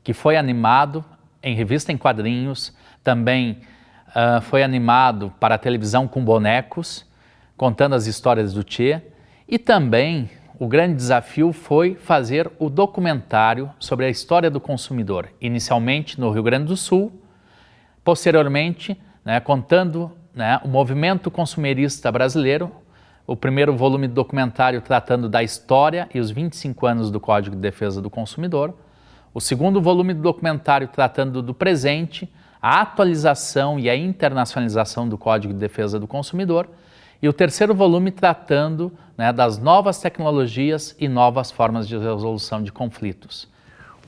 que foi animado em revista em quadrinhos, também foi animado para a televisão com bonecos, contando as histórias do Tchê, e também o grande desafio foi fazer o documentário sobre a história do consumidor, inicialmente no Rio Grande do Sul, posteriormente contando o movimento consumerista brasileiro, o primeiro volume do documentário tratando da história e os 25 anos do Código de Defesa do Consumidor, o segundo volume do documentário tratando do presente, a atualização e a internacionalização do Código de Defesa do Consumidor, e o terceiro volume tratando das novas tecnologias e novas formas de resolução de conflitos.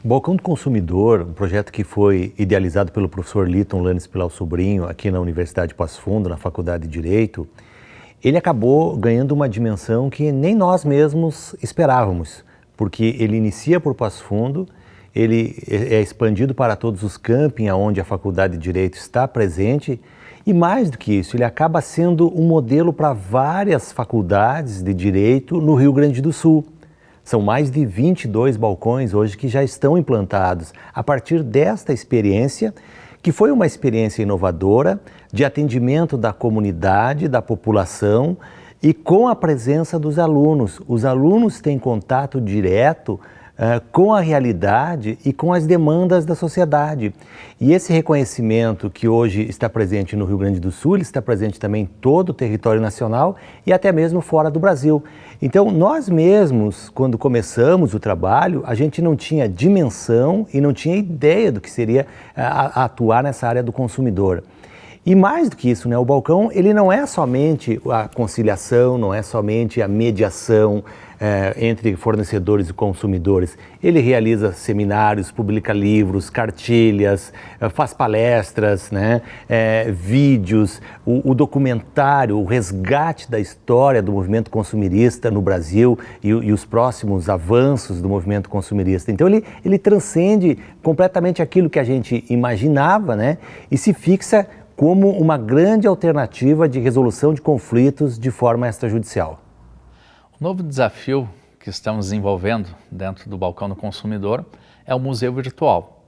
O Balcão do Consumidor, um projeto que foi idealizado pelo professor Liton Lanes Pilau Sobrinho aqui na Universidade de Passo Fundo, na Faculdade de Direito, ele acabou ganhando uma dimensão que nem nós mesmos esperávamos, porque ele inicia por Passo Fundo, ele é expandido para todos os campi onde a Faculdade de Direito está presente, e mais do que isso, ele acaba sendo um modelo para várias faculdades de Direito no Rio Grande do Sul. São mais de 22 balcões hoje que já estão implantados a partir desta experiência, que foi uma experiência inovadora de atendimento da comunidade, da população e com a presença dos alunos. Os alunos têm contato direto com a realidade e com as demandas da sociedade. E esse reconhecimento que hoje está presente no Rio Grande do Sul, ele está presente também em todo o território nacional e até mesmo fora do Brasil. Então, nós mesmos, quando começamos o trabalho, a gente não tinha dimensão e não tinha ideia do que seria atuar nessa área do consumidor. E mais do que isso, né, o balcão ele não é somente a conciliação, não é somente a mediação entre fornecedores e consumidores. Ele realiza seminários, publica livros, cartilhas, faz palestras, né, vídeos, o documentário, o resgate da história do movimento consumirista no Brasil e os próximos avanços do movimento consumirista. Então ele transcende completamente aquilo que a gente imaginava, né, e se fixa como uma grande alternativa de resolução de conflitos de forma extrajudicial. O novo desafio que estamos desenvolvendo dentro do Balcão do Consumidor é o Museu Virtual.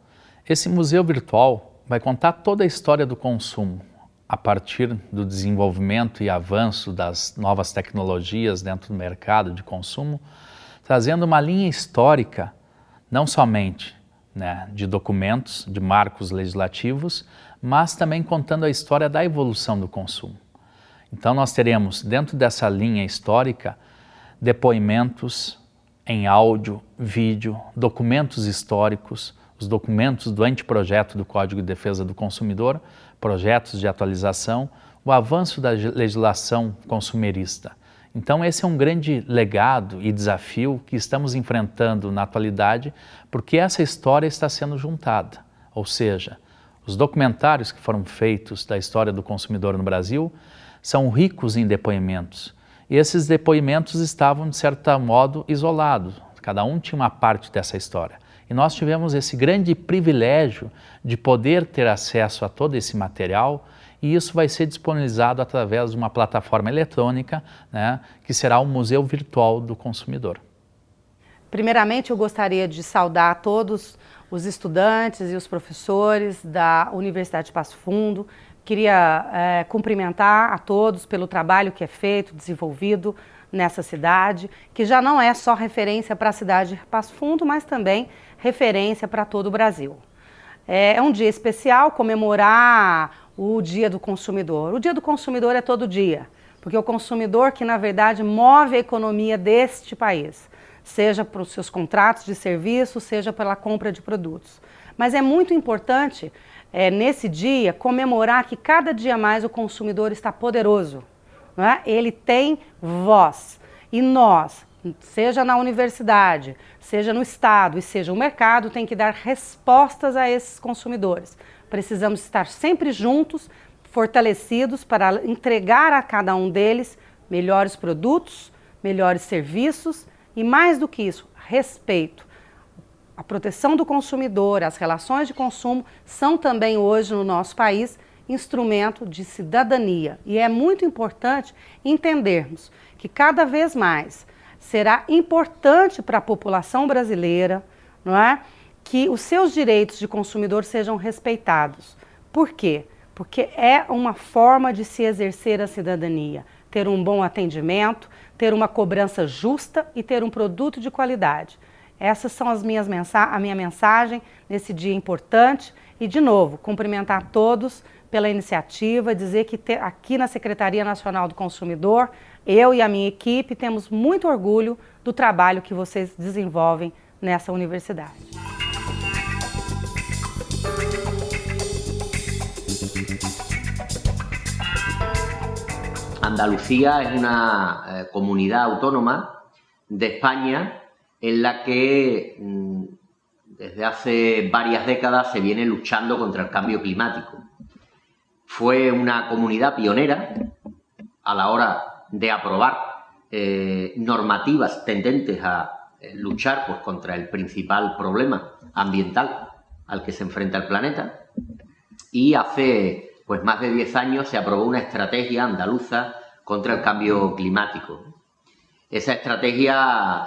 Esse museu virtual vai contar toda a história do consumo, a partir do desenvolvimento e avanço das novas tecnologias dentro do mercado de consumo, trazendo uma linha histórica, não somente de documentos, de marcos legislativos, mas também contando a história da evolução do consumo. Então nós teremos, dentro dessa linha histórica, depoimentos em áudio, vídeo, documentos históricos, os documentos do anteprojeto do Código de Defesa do Consumidor, projetos de atualização, o avanço da legislação consumerista. Então esse é um grande legado e desafio que estamos enfrentando na atualidade, porque essa história está sendo juntada, ou seja, os documentários que foram feitos da história do consumidor no Brasil são ricos em depoimentos. E esses depoimentos estavam, de certo modo, isolados. Cada um tinha uma parte dessa história. E nós tivemos esse grande privilégio de poder ter acesso a todo esse material, e isso vai ser disponibilizado através de uma plataforma eletrônica, né, que será o Museu Virtual do Consumidor. Primeiramente, eu gostaria de saudar todos os estudantes e os professores da Universidade de Passo Fundo. Queria cumprimentar a todos pelo trabalho que é feito, desenvolvido nessa cidade, que já não é só referência para a cidade de Passo Fundo, mas também referência para todo o Brasil. É um dia especial comemorar o Dia do Consumidor. O Dia do Consumidor é todo dia, porque é o consumidor que, na verdade, move a economia deste país, seja para os seus contratos de serviço, seja pela compra de produtos. Mas é muito importante, nesse dia, comemorar que cada dia mais o consumidor está poderoso, não é? Ele tem voz. E nós, seja na universidade, seja no Estado e seja o mercado, tem que dar respostas a esses consumidores. Precisamos estar sempre juntos, fortalecidos para entregar a cada um deles melhores produtos, melhores serviços e, mais do que isso, respeito. A proteção do consumidor, as relações de consumo são também hoje no nosso país instrumento de cidadania. E é muito importante entendermos que cada vez mais será importante para a população brasileira, não é, que os seus direitos de consumidor sejam respeitados. Por quê? Porque é uma forma de se exercer a cidadania, ter um bom atendimento, ter uma cobrança justa e ter um produto de qualidade. Essas são a minha mensagem nesse dia importante e, de novo, cumprimentar todos pela iniciativa, dizer que aqui na Secretaria Nacional do Consumidor, eu e a minha equipe temos muito orgulho do trabalho que vocês desenvolvem nessa universidade. Andalucía es una comunidad autónoma de España en la que desde hace varias décadas se viene luchando contra el cambio climático. Fue una comunidad pionera a la hora de aprobar normativas tendentes a luchar pues, contra el principal problema ambiental al que se enfrenta el planeta, y hace pues más de 10 años se aprobó una estrategia andaluza contra el cambio climático. Esa estrategia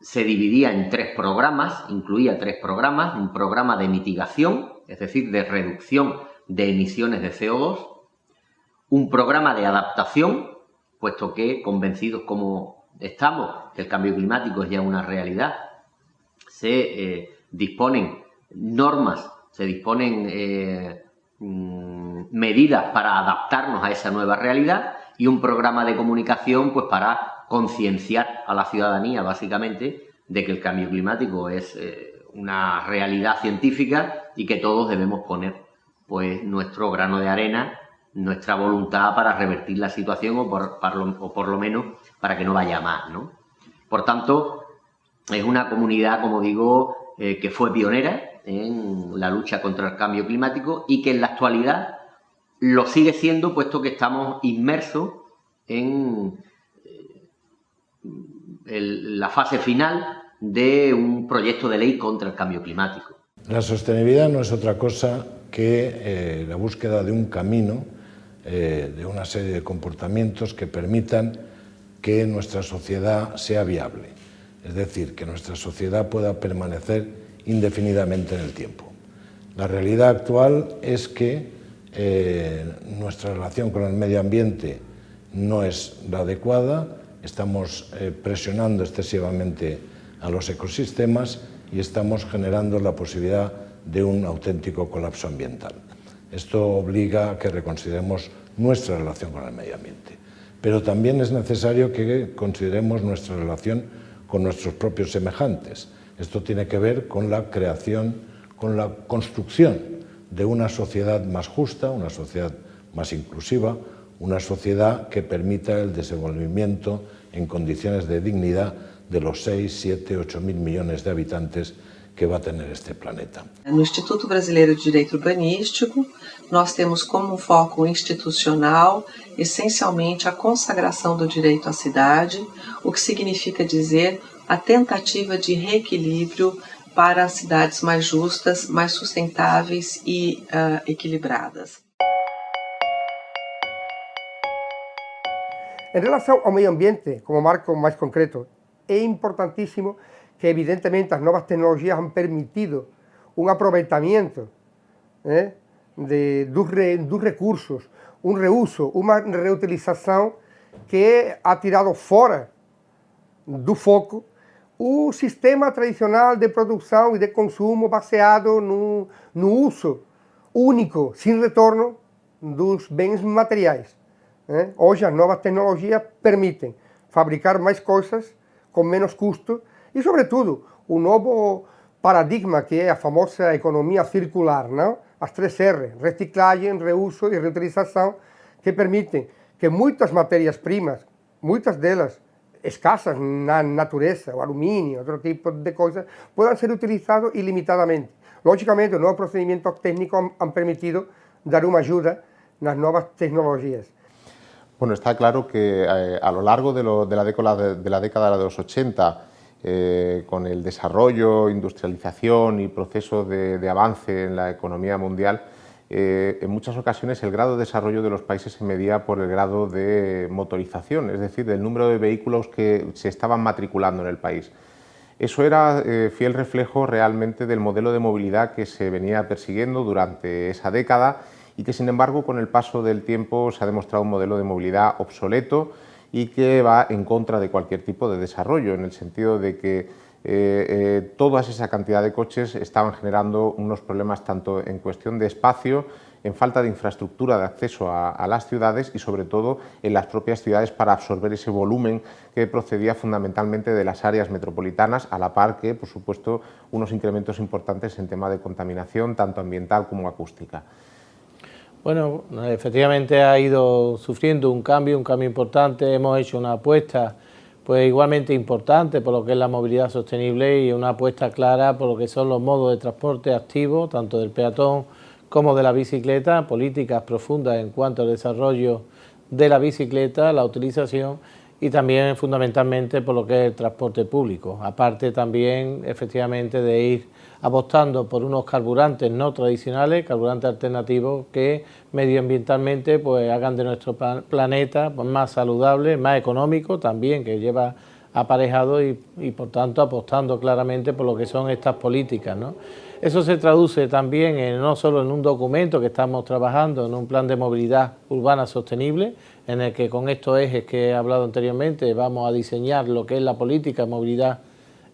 se dividía en 3 programas, incluía 3 programas, un programa de mitigación, es decir, de reducción de emisiones de CO2, un programa de adaptación, puesto que convencidos como estamos, que el cambio climático es ya una realidad, se disponen normas, se disponen medidas para adaptarnos a esa nueva realidad y un programa de comunicación pues para concienciar a la ciudadanía básicamente de que el cambio climático es una realidad científica y que todos debemos poner pues nuestro grano de arena, nuestra voluntad para revertir la situación o por lo menos para que no vaya más, ¿no? Por tanto, es una comunidad, como digo, que fue pionera en la lucha contra el cambio climático y que en la actualidad lo sigue siendo, puesto que estamos inmersos en la fase final de un proyecto de ley contra el cambio climático. La sostenibilidad no es otra cosa que la búsqueda de un camino, de una serie de comportamientos que permitan que nuestra sociedad sea viable, es decir, que nuestra sociedad pueda permanecer indefinidamente en el tiempo. La realidad actual es que nuestra relación con el medio ambiente no es la adecuada, estamos presionando excesivamente a los ecosistemas y estamos generando la posibilidad de un auténtico colapso ambiental. Esto obliga a que reconsideremos nuestra relación con el medio ambiente, pero también es necesario que consideremos nuestra relación con nuestros propios semejantes. Esto tiene que ver con la creación, con la construcción de una sociedad más justa, una sociedad más inclusiva, una sociedad que permita el desenvolvimiento en condiciones de dignidad de los 6, 7, 8 mil millones de habitantes que va a tener este planeta. No Instituto Brasileiro de Direito Urbanístico, nós temos como foco institucional, essencialmente, a consagração do direito à cidade, o que significa dizer a tentativa de reequilíbrio para cidades mais justas, mais sustentáveis e equilibradas. En relação ao meio ambiente, como marco mais concreto, é importantíssimo que, evidentemente, as novas tecnologias han permitido un aproveitamento dos recursos, un reuso, uma reutilização que ha tirado fora do foco o sistema tradicional de produção e de consumo baseado no uso único, sem retorno, dos bens materiais. Hoje as novas tecnologias permitem fabricar mais coisas com menos custo e, sobretudo, o novo paradigma que é a famosa economia circular, não? As 3 R, reciclagem, reuso e reutilização, que permitem que muitas matérias-primas, muitas delas escassas na natureza, o alumínio, outro tipo de coisas, puedan ser utilizados ilimitadamente. Lógicamente, os novos procedimentos técnicos han permitido dar uma ajuda nas novas tecnologias. Bueno, está claro que a lo largo de la década de los 80, con el desarrollo, industrialización y proceso de avance en la economía mundial, en muchas ocasiones el grado de desarrollo de los países se medía por el grado de motorización, es decir, del número de vehículos que se estaban matriculando en el país. Eso era fiel reflejo realmente del modelo de movilidad que se venía persiguiendo durante esa década y que, sin embargo, con el paso del tiempo se ha demostrado un modelo de movilidad obsoleto y que va en contra de cualquier tipo de desarrollo, en el sentido de que toda esa cantidad de coches estaban generando unos problemas tanto en cuestión de espacio, en falta de infraestructura de acceso a las ciudades y, sobre todo, en las propias ciudades para absorber ese volumen que procedía fundamentalmente de las áreas metropolitanas, a la par que, por supuesto, unos incrementos importantes en tema de contaminación, tanto ambiental como acústica. Bueno, efectivamente ha ido sufriendo un cambio importante. Hemos hecho una apuesta pues igualmente importante por lo que es la movilidad sostenible y una apuesta clara por lo que son los modos de transporte activos, tanto del peatón como de la bicicleta, políticas profundas en cuanto al desarrollo de la bicicleta, la utilización y también fundamentalmente por lo que es el transporte público. Aparte también efectivamente de ir apostando por unos carburantes no tradicionales, carburantes alternativos que medioambientalmente pues hagan de nuestro planeta pues, más saludable, más económico también, que lleva aparejado y por tanto apostando claramente por lo que son estas políticas, ¿no? Eso se traduce también no solo en un documento que estamos trabajando, en un plan de movilidad urbana sostenible, en el que con estos ejes que he hablado anteriormente vamos a diseñar lo que es la política de movilidad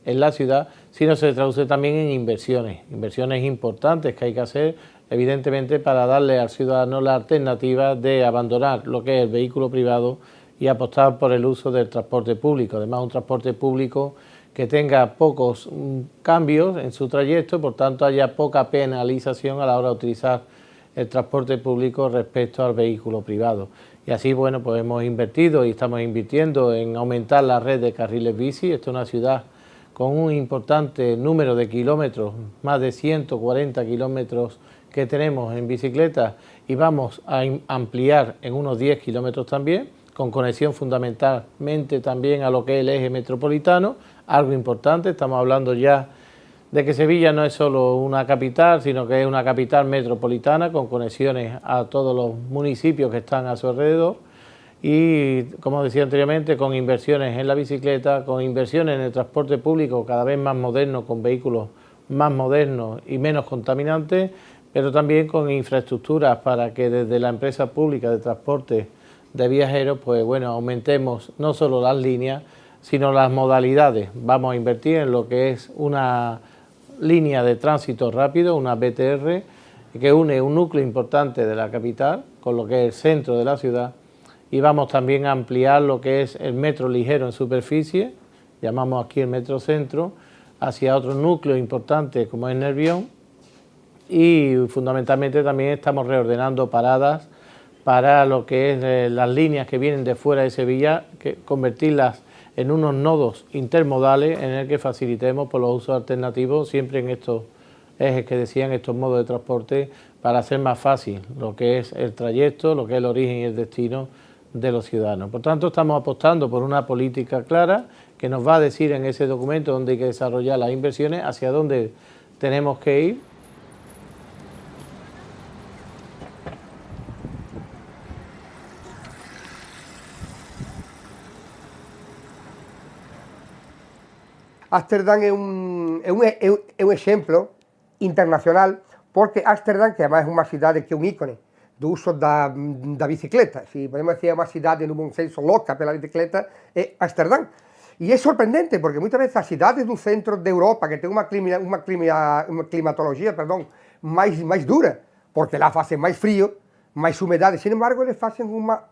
en la ciudad, sino se traduce también en inversiones importantes que hay que hacer, evidentemente para darle al ciudadano la alternativa de abandonar lo que es el vehículo privado y apostar por el uso del transporte público. Además, un transporte público que tenga pocos cambios en su trayecto, por tanto haya poca penalización a la hora de utilizar el transporte público respecto al vehículo privado. Y así, bueno, pues hemos invertido y estamos invirtiendo en aumentar la red de carriles bici. Esta es una ciudad con un importante número de kilómetros, más de 140 kilómetros que tenemos en bicicleta, y vamos a ampliar en unos 10 kilómetros también, con conexión fundamentalmente también a lo que es el eje metropolitano, algo importante. Estamos hablando ya de que Sevilla no es solo una capital, sino que es una capital metropolitana con conexiones a todos los municipios que están a su alrededor y, como decía anteriormente, con inversiones en la bicicleta, con inversiones en el transporte público cada vez más moderno, con vehículos más modernos y menos contaminantes, pero también con infraestructuras para que desde la empresa pública de transporte de viajeros, pues bueno, aumentemos no solo las líneas, sino las modalidades. Vamos a invertir en lo que es una línea de tránsito rápido, una BTR, que une un núcleo importante de la capital con lo que es el centro de la ciudad, y vamos también a ampliar lo que es el metro ligero en superficie, llamamos aquí el metro centro, hacia otros núcleos importantes como es Nervión, y fundamentalmente también estamos reordenando paradas para lo que es las líneas que vienen de fuera de Sevilla, que convertirlas en unos nodos intermodales en el que facilitemos por los usos alternativos siempre en estos ejes que decían, estos modos de transporte, para hacer más fácil lo que es el trayecto, lo que es el origen y el destino de los ciudadanos. Por tanto, estamos apostando por una política clara que nos va a decir en ese documento dónde hay que desarrollar las inversiones, hacia dónde tenemos que ir. Ámsterdam é un exemplo internacional, porque Ámsterdam, que además é unha cidade que é un ícone do uso da bicicleta, se podemos decir, é unha cidade no bom senso loca pela bicicleta, é Ámsterdam. E é sorprendente, porque moitas veces as cidades do centro de Europa, que ten unha climatologia máis dura, porque lá facen máis frío, máis humedade, sin embargo, eles facen unha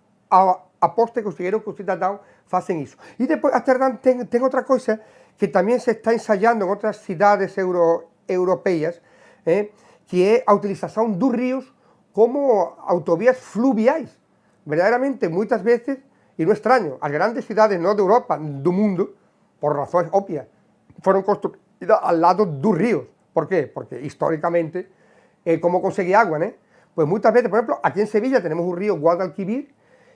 aposta que conseguiron que os cidadãos facen iso. E depois Ámsterdam ten outra coisa que tamén se está ensayando en outras cidades europeas, que é a utilización dos ríos como autovías fluviais. Verdadeiramente, moitas veces, e non é extraño, as grandes cidades non de Europa, do mundo, por razóns obvias, foron construídas ao lado dos ríos. Por qué? Porque históricamente, como conseguir agua, né? Pois moitas veces, por exemplo, aquí en Sevilla tenemos un río Guadalquivir,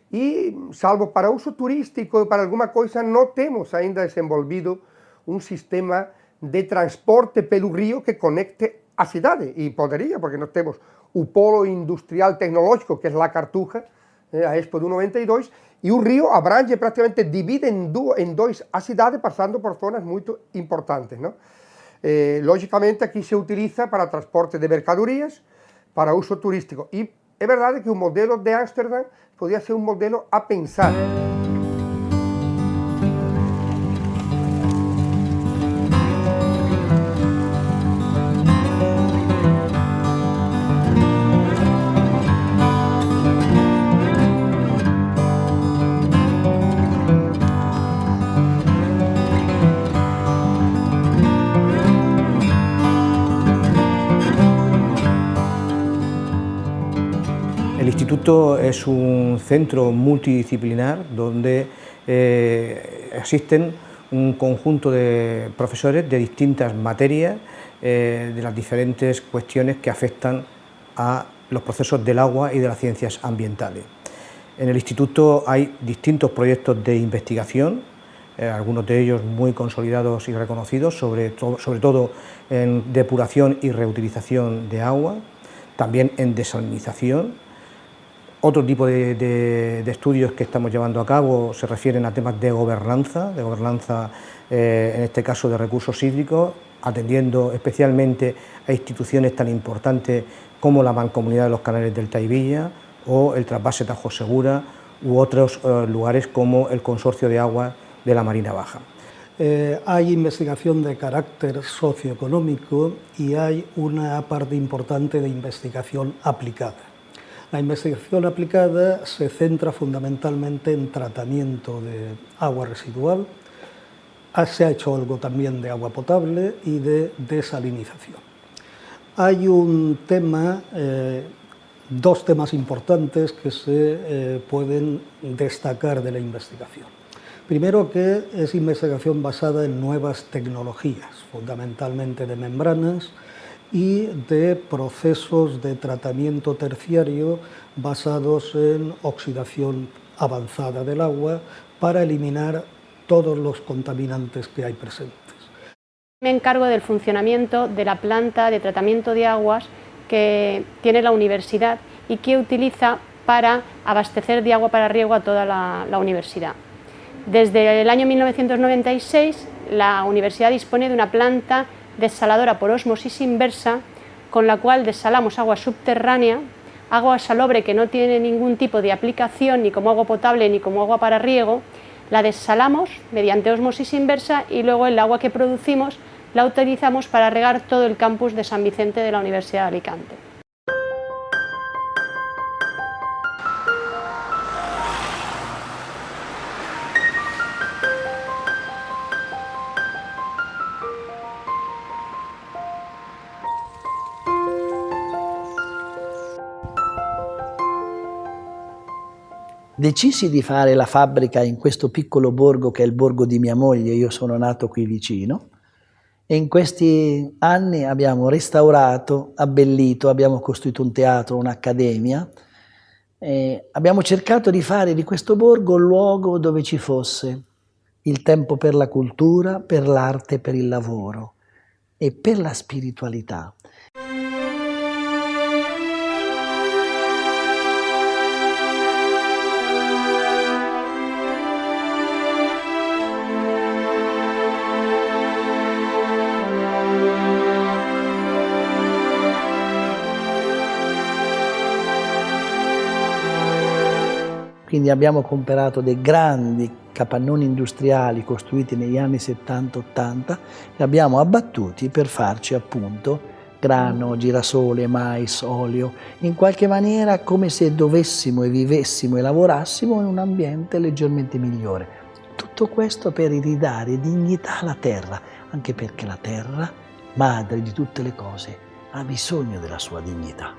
e, salvo para uso turístico e para alguma coisa, non temos ainda desenvolvido un sistema de transporte pelo río que conecte a cidade, e podería, porque nós temos o polo industrial tecnológico, que é La Cartuja, a Expo do 92, e o río abrange prácticamente, divide en dois a cidade, pasando por zonas moito importantes, non? Lógicamente, aquí se utiliza para transporte de mercadorías, para uso turístico, e é verdade que o modelo de Ámsterdam podía ser un modelo a pensar. El instituto es un centro multidisciplinar donde existen un conjunto de profesores de distintas materias, de las diferentes cuestiones que afectan a los procesos del agua y de las ciencias ambientales. En el instituto hay distintos proyectos de investigación, algunos de ellos muy consolidados y reconocidos, sobre todo en depuración y reutilización de agua, también en desalinización, Otro tipo de estudios que estamos llevando a cabo se refieren a temas de gobernanza en este caso de recursos hídricos, atendiendo especialmente a instituciones tan importantes como la Mancomunidad de los Canales del Taivilla o el Trasvase Tajo Segura u otros lugares como el Consorcio de Aguas de la Marina Baja. Hay investigación de carácter socioeconómico y hay una parte importante de investigación aplicada. La investigación aplicada se centra fundamentalmente en tratamiento de agua residual, se ha hecho algo también de agua potable y de desalinización. Hay un tema, dos temas importantes que se pueden destacar de la investigación. Primero, que es investigación basada en nuevas tecnologías, fundamentalmente de membranas y de procesos de tratamiento terciario basados en oxidación avanzada del agua para eliminar todos los contaminantes que hay presentes. Me encargo del funcionamiento de la planta de tratamiento de aguas que tiene la universidad y que utiliza para abastecer de agua para riego a toda la universidad. Desde el año 1996 la universidad dispone de una planta desaladora por ósmosis inversa, con la cual desalamos agua subterránea, agua salobre que no tiene ningún tipo de aplicación ni como agua potable ni como agua para riego, la desalamos mediante ósmosis inversa y luego el agua que producimos la utilizamos para regar todo el campus de San Vicente de la Universidad de Alicante. Decisi di fare la fabbrica in questo piccolo borgo che è il borgo di mia moglie, io sono nato qui vicino, e in questi anni abbiamo restaurato, abbellito, abbiamo costruito un teatro, un'accademia, abbiamo cercato di fare di questo borgo un luogo dove ci fosse il tempo per la cultura, per l'arte, per il lavoro e per la spiritualità. Quindi abbiamo comprato dei grandi capannoni industriali costruiti negli anni 70-80 e abbiamo abbattuti per farci appunto grano, girasole, mais, olio, in qualche maniera come se dovessimo e vivessimo e lavorassimo in un ambiente leggermente migliore. Tutto questo per ridare dignità alla terra, anche perché la terra, madre di tutte le cose, ha bisogno della sua dignità.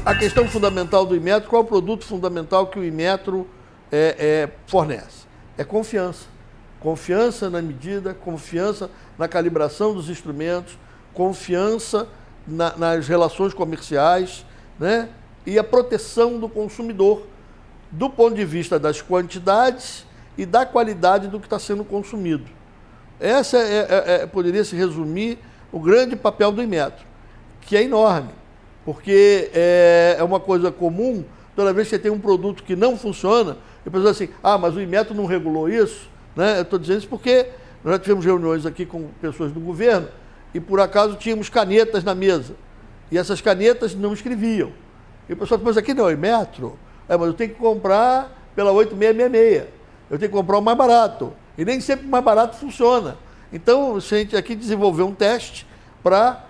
A questão fundamental do Inmetro, qual é o produto fundamental que o Inmetro fornece? É confiança. Confiança na medida, confiança na calibração dos instrumentos, confiança nas relações comerciais, né? E a proteção do consumidor do ponto de vista das quantidades e da qualidade do que está sendo consumido. Essa poderia se resumir o grande papel do Inmetro, que é enorme. Porque é uma coisa comum, toda vez que você tem um produto que não funciona, a pessoa diz assim, mas o Inmetro não regulou isso, né? Eu estou dizendo isso porque nós já tivemos reuniões aqui com pessoas do governo e por acaso tínhamos canetas na mesa. E essas canetas não escreviam. E o pessoal pensa, aqui não é o Inmetro, mas eu tenho que comprar pela 8666, eu tenho que comprar o mais barato. E nem sempre o mais barato funciona. Então, a gente aqui desenvolveu um teste para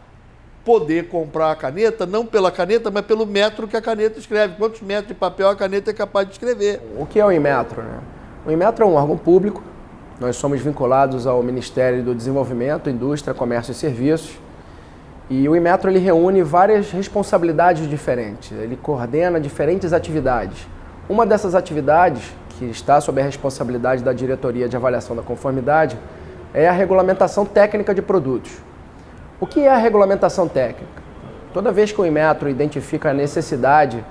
poder comprar a caneta, não pela caneta, mas pelo metro que a caneta escreve. Quantos metros de papel a caneta é capaz de escrever? O que é o Inmetro, né? O Inmetro é um órgão público. Nós somos vinculados ao Ministério do Desenvolvimento, Indústria, Comércio e Serviços. E o Inmetro ele reúne várias responsabilidades diferentes. Ele coordena diferentes atividades. Uma dessas atividades, que está sob a responsabilidade da Diretoria de Avaliação da Conformidade, é a regulamentação técnica de produtos. O que é a regulamentação técnica? Toda vez que o Inmetro identifica a necessidade,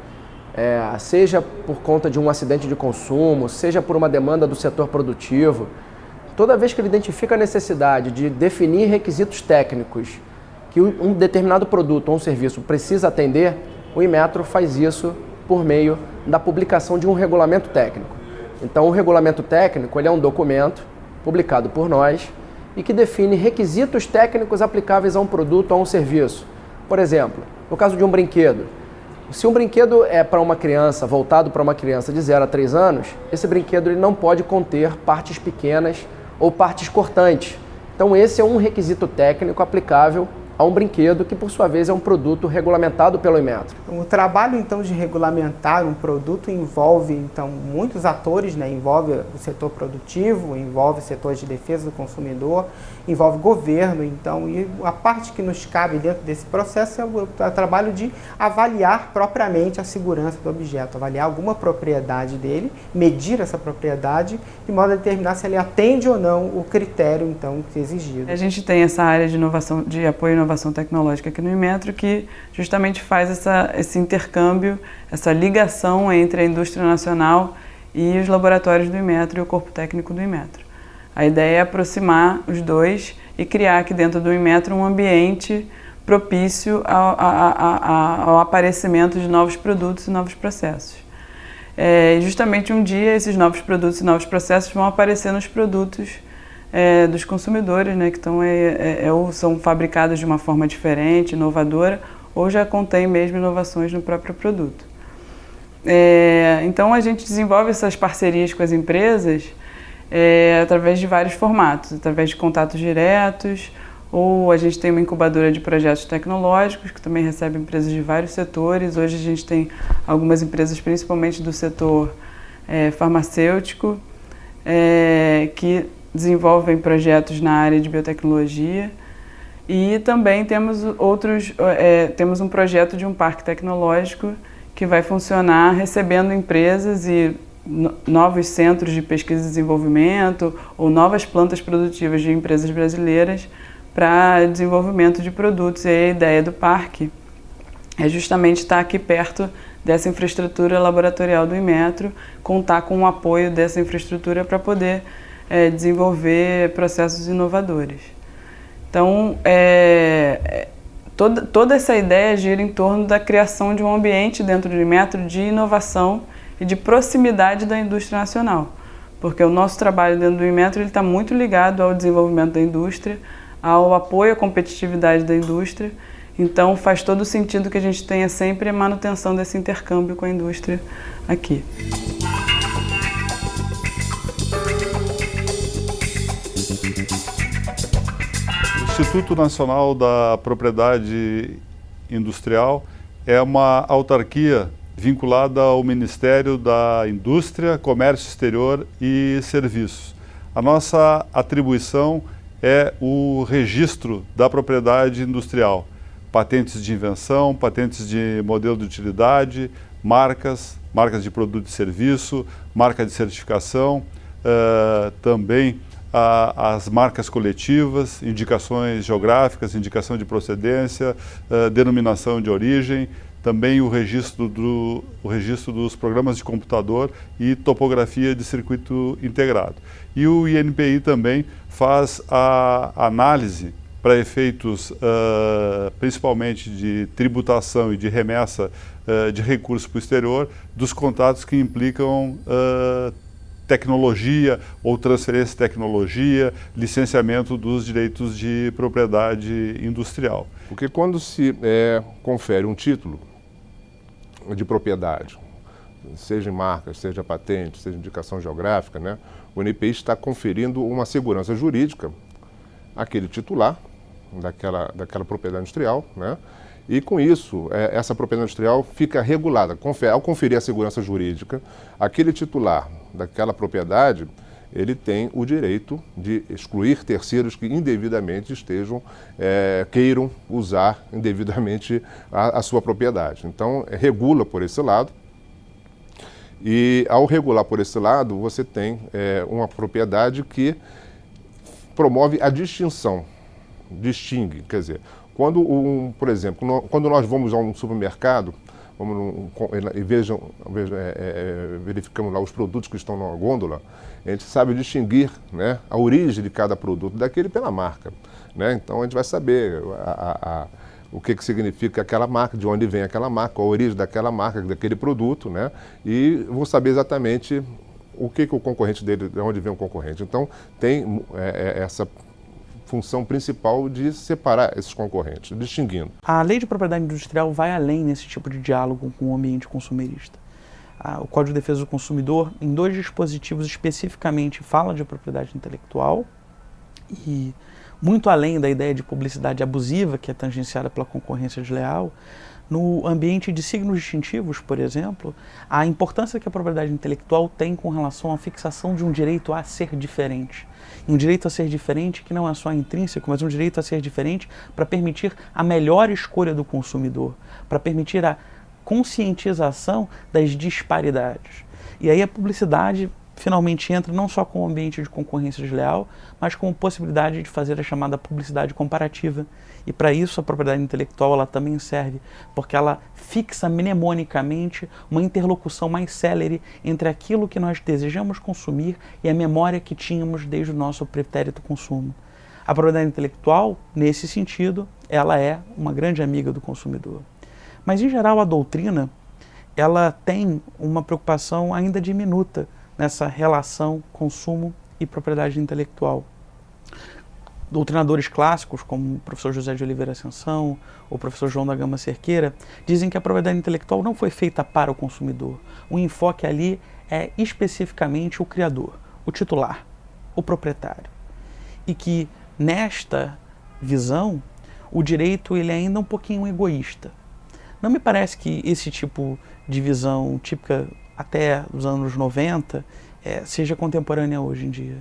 seja por conta de um acidente de consumo, seja por uma demanda do setor produtivo, toda vez que ele identifica a necessidade de definir requisitos técnicos que um determinado produto ou um serviço precisa atender, o Inmetro faz isso por meio da publicação de um regulamento técnico. Então, o regulamento técnico ele é um documento publicado por nós e que define requisitos técnicos aplicáveis a um produto ou a um serviço. Por exemplo, no caso de um brinquedo, se um brinquedo é para uma criança, voltado para uma criança de 0 a 3 anos, esse brinquedo ele não pode conter partes pequenas ou partes cortantes. Então, esse é um requisito técnico aplicável a um brinquedo que, por sua vez, é um produto regulamentado pelo Inmetro. O trabalho, então, de regulamentar um produto envolve, então, muitos atores, né? Envolve o setor produtivo, envolve o setor de defesa do consumidor, envolve governo, então, e a parte que nos cabe dentro desse processo é o trabalho de avaliar propriamente a segurança do objeto, avaliar alguma propriedade dele, medir essa propriedade, de modo a determinar se ele atende ou não o critério, então, exigido. A gente tem essa área de inovação, de apoio à inovação tecnológica aqui no Inmetro, que justamente faz esse intercâmbio, essa ligação entre a indústria nacional e os laboratórios do Inmetro e o corpo técnico do Inmetro. A ideia é aproximar os dois e criar aqui dentro do Inmetro um ambiente propício ao aparecimento de novos produtos e novos processos. Justamente um dia esses novos produtos e novos processos vão aparecer nos produtos dos consumidores, né, que ou são fabricados de uma forma diferente, inovadora, ou já contém mesmo inovações no próprio produto. Então a gente desenvolve essas parcerias com as empresas através de vários formatos, através de contatos diretos, ou a gente tem uma incubadora de projetos tecnológicos, que também recebe empresas de vários setores. Hoje a gente tem algumas empresas, principalmente do setor farmacêutico, que desenvolvem projetos na área de biotecnologia. E também temos temos um projeto de um parque tecnológico que vai funcionar recebendo empresas e novos centros de pesquisa e desenvolvimento ou novas plantas produtivas de empresas brasileiras para desenvolvimento de produtos. E a ideia do parque é justamente estar aqui perto dessa infraestrutura laboratorial do Inmetro, contar com o apoio dessa infraestrutura para poder desenvolver processos inovadores. Então, toda essa ideia gira em torno da criação de um ambiente dentro do Inmetro de inovação e de proximidade da indústria nacional, porque o nosso trabalho dentro do Inmetro está muito ligado ao desenvolvimento da indústria, ao apoio à competitividade da indústria. Então faz todo sentido que a gente tenha sempre a manutenção desse intercâmbio com a indústria aqui. O Instituto Nacional da Propriedade Industrial é uma autarquia vinculada ao Ministério da Indústria, Comércio Exterior e Serviços. A nossa atribuição é o registro da propriedade industrial, patentes de invenção, patentes de modelo de utilidade, marcas de produto e serviço, marca de certificação, também as marcas coletivas, indicações geográficas, indicação de procedência, denominação de origem, também o registro dos programas de computador e topografia de circuito integrado. E o INPI também faz a análise para efeitos principalmente de tributação e de remessa de recursos para o exterior dos contratos que implicam tecnologia ou transferência de tecnologia, licenciamento dos direitos de propriedade industrial. Porque quando se confere um título de propriedade, seja em marcas, seja patente, seja indicação geográfica, né, o INPI está conferindo uma segurança jurídica àquele titular, daquela propriedade industrial, né? E com isso, essa propriedade industrial fica regulada. Ao conferir a segurança jurídica, aquele titular daquela propriedade, ele tem o direito de excluir terceiros que indevidamente queiram usar indevidamente a sua propriedade. Então, regula por esse lado. E ao regular por esse lado, você tem uma propriedade que promove a distinção, distingue, quer dizer, por exemplo, quando nós vamos a um supermercado e verificamos lá os produtos que estão na gôndola, a gente sabe distinguir, né, a origem de cada produto daquele pela marca, né? Então a gente vai saber o que significa aquela marca, de onde vem aquela marca, a origem daquela marca, daquele produto, né? E vou saber exatamente o que o concorrente dele, de onde vem o concorrente. Então tem essa função principal de separar esses concorrentes, distinguindo. A lei de propriedade industrial vai além nesse tipo de diálogo com o ambiente consumerista. O Código de Defesa do Consumidor, em 2 dispositivos especificamente, fala de propriedade intelectual e, muito além da ideia de publicidade abusiva, que é tangenciada pela concorrência desleal, no ambiente de signos distintivos, por exemplo, a importância que a propriedade intelectual tem com relação à fixação de um direito a ser diferente. Um direito a ser diferente que não é só intrínseco, mas um direito a ser diferente para permitir a melhor escolha do consumidor, para permitir a conscientização das disparidades. E aí a publicidade finalmente entra não só com o ambiente de concorrência desleal, mas com a possibilidade de fazer a chamada publicidade comparativa. E para isso a propriedade intelectual ela também serve, porque ela fixa mnemonicamente uma interlocução mais célere entre aquilo que nós desejamos consumir e a memória que tínhamos desde o nosso pretérito consumo. A propriedade intelectual, nesse sentido, ela é uma grande amiga do consumidor. Mas, em geral, a doutrina ela tem uma preocupação ainda diminuta nessa relação consumo e propriedade intelectual. Doutrinadores clássicos, como o professor José de Oliveira Ascensão, ou o professor João da Gama Cerqueira, dizem que a propriedade intelectual não foi feita para o consumidor. O enfoque ali é especificamente o criador, o titular, o proprietário. E que, nesta visão, o direito ele é ainda um pouquinho egoísta. Não me parece que esse tipo de visão típica até os anos 90 seja contemporânea hoje em dia.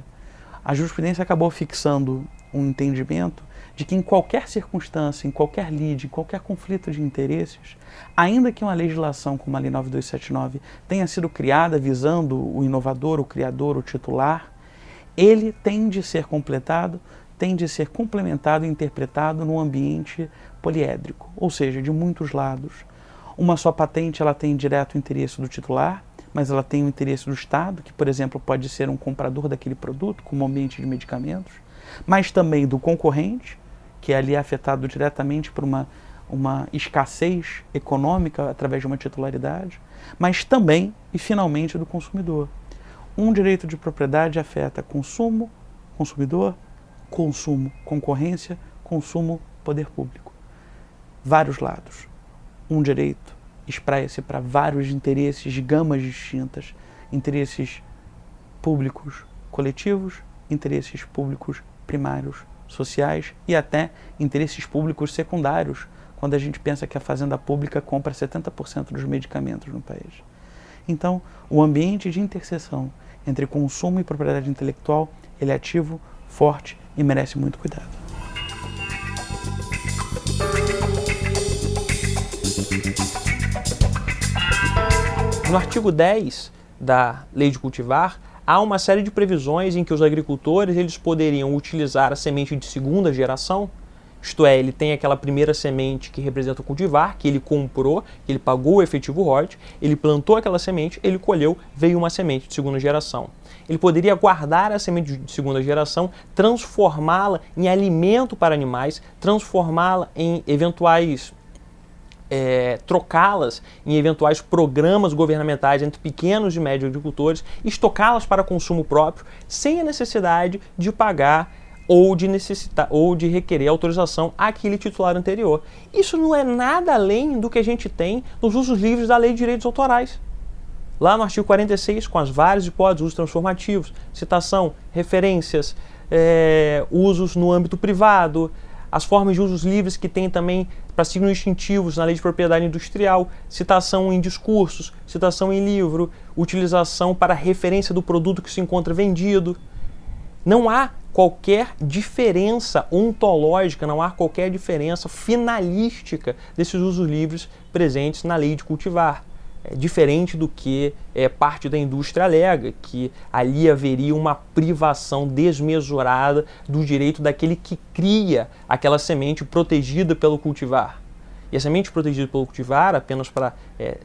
A jurisprudência acabou fixando um entendimento de que em qualquer circunstância, em qualquer lide, em qualquer conflito de interesses, ainda que uma legislação como a Lei 9279 tenha sido criada visando o inovador, o criador, o titular, ele tem de ser completado, tem de ser complementado e interpretado num ambiente poliédrico, ou seja, de muitos lados. Uma só patente ela tem direto o interesse do titular, mas ela tem o interesse do Estado, que, por exemplo, pode ser um comprador daquele produto, como ambiente de medicamentos, mas também do concorrente, que ali é afetado diretamente por uma escassez econômica através de uma titularidade, mas também, e finalmente, do consumidor. Um direito de propriedade afeta consumo, consumidor, consumo, concorrência, consumo, poder público. Vários lados. Um direito espraia-se para vários interesses de gamas distintas, interesses públicos coletivos, interesses públicos primários sociais e até interesses públicos secundários, quando a gente pensa que a fazenda pública compra 70% dos medicamentos no país. Então, o ambiente de interseção entre consumo e propriedade intelectual, ele é ativo, forte e merece muito cuidado. No artigo 10 da Lei de Cultivar, há uma série de previsões em que os agricultores eles poderiam utilizar a semente de segunda geração, isto é, ele tem aquela primeira semente que representa o cultivar, que ele comprou, que ele pagou o efetivo royalties, ele plantou aquela semente, ele colheu, veio uma semente de segunda geração. Ele poderia guardar a semente de segunda geração, transformá-la em alimento para animais, transformá-la em eventuais trocá-las em eventuais programas governamentais entre pequenos e médios agricultores, estocá-las para consumo próprio, sem a necessidade de pagar ou de requerer autorização àquele titular anterior. Isso não é nada além do que a gente tem nos usos livres da Lei de Direitos Autorais. Lá no artigo 46, com as várias hipóteses de usos transformativos, citação, referências, usos no âmbito privado, as formas de usos livres que tem também para signos distintivos na Lei de Propriedade Industrial, citação em discursos, citação em livro, utilização para referência do produto que se encontra vendido. Não há qualquer diferença ontológica, não há qualquer diferença finalística desses usos livres presentes na Lei de Cultivar. É diferente do que parte da indústria alega, que ali haveria uma privação desmesurada do direito daquele que cria aquela semente protegida pelo cultivar. E a semente protegida pelo cultivar, apenas para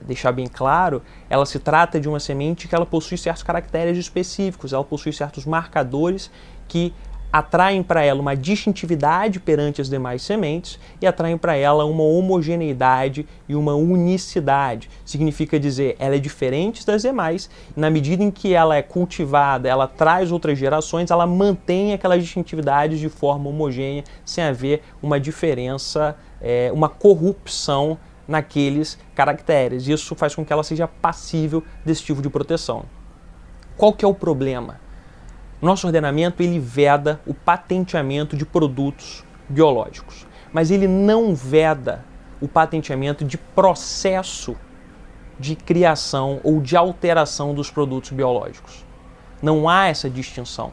deixar bem claro, ela se trata de uma semente que ela possui certos caracteres específicos, ela possui certos marcadores que atraem para ela uma distintividade perante as demais sementes e atraem para ela uma homogeneidade e uma unicidade. Significa dizer, ela é diferente das demais, e na medida em que ela é cultivada, ela traz outras gerações, ela mantém aquelas distintividades de forma homogênea, sem haver uma diferença, uma corrupção naqueles caracteres. Isso faz com que ela seja passível desse tipo de proteção. Qual que é o problema? Nosso ordenamento ele veda o patenteamento de produtos biológicos, mas ele não veda o patenteamento de processo de criação ou de alteração dos produtos biológicos. Não há essa distinção.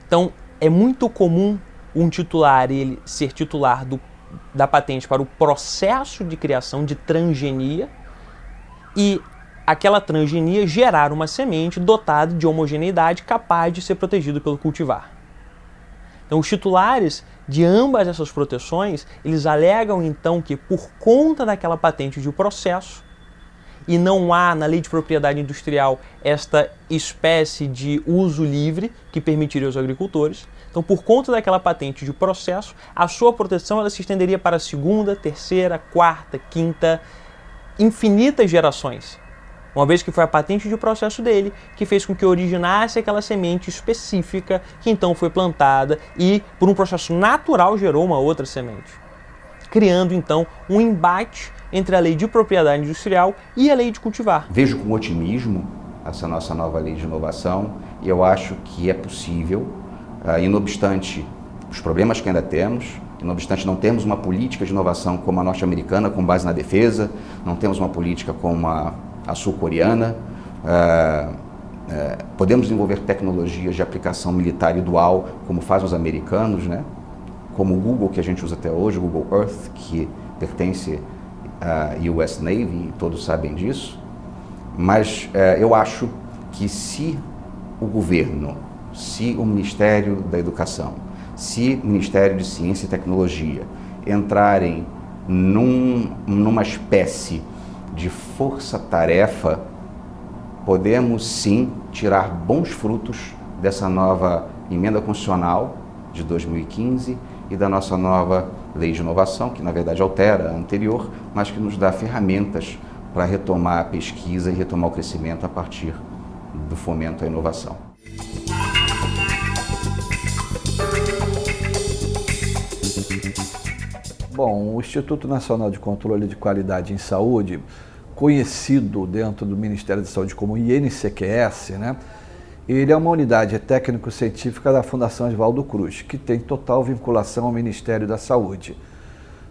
Então, é muito comum um titular ele ser titular da patente para o processo de criação de transgenia e aquela transgenia gerar uma semente dotada de homogeneidade capaz de ser protegida pelo cultivar. Então, os titulares de ambas essas proteções, eles alegam então que por conta daquela patente de processo, e não há na Lei de Propriedade Industrial esta espécie de uso livre que permitiria aos agricultores, então por conta daquela patente de processo, a sua proteção ela se estenderia para a segunda, terceira, quarta, quinta, infinitas gerações. Uma vez que foi a patente de processo dele que fez com que originasse aquela semente específica que então foi plantada e, por um processo natural, gerou uma outra semente. Criando então um embate entre a Lei de Propriedade Industrial e a Lei de Cultivar. Vejo com otimismo essa nossa nova Lei de Inovação e eu acho que é possível, e não obstante os problemas que ainda temos, e não obstante não termos uma política de inovação como a norte-americana, com base na defesa, não temos uma política como a sul-coreana, podemos desenvolver tecnologias de aplicação militar e dual, como fazem os americanos, né? Como o Google, que a gente usa até hoje, o Google Earth, que pertence à US Navy, e todos sabem disso. Mas eu acho que se o governo, se o Ministério da Educação, se o Ministério de Ciência e Tecnologia entrarem numa espécie de força-tarefa, podemos sim tirar bons frutos dessa nova emenda constitucional de 2015 e da nossa nova lei de inovação, que na verdade altera a anterior, mas que nos dá ferramentas para retomar a pesquisa e retomar o crescimento a partir do fomento à inovação. Bom, o Instituto Nacional de Controle de Qualidade em Saúde, conhecido dentro do Ministério da Saúde como INCQS, né? Ele é uma unidade técnico-científica da Fundação Oswaldo Cruz, que tem total vinculação ao Ministério da Saúde.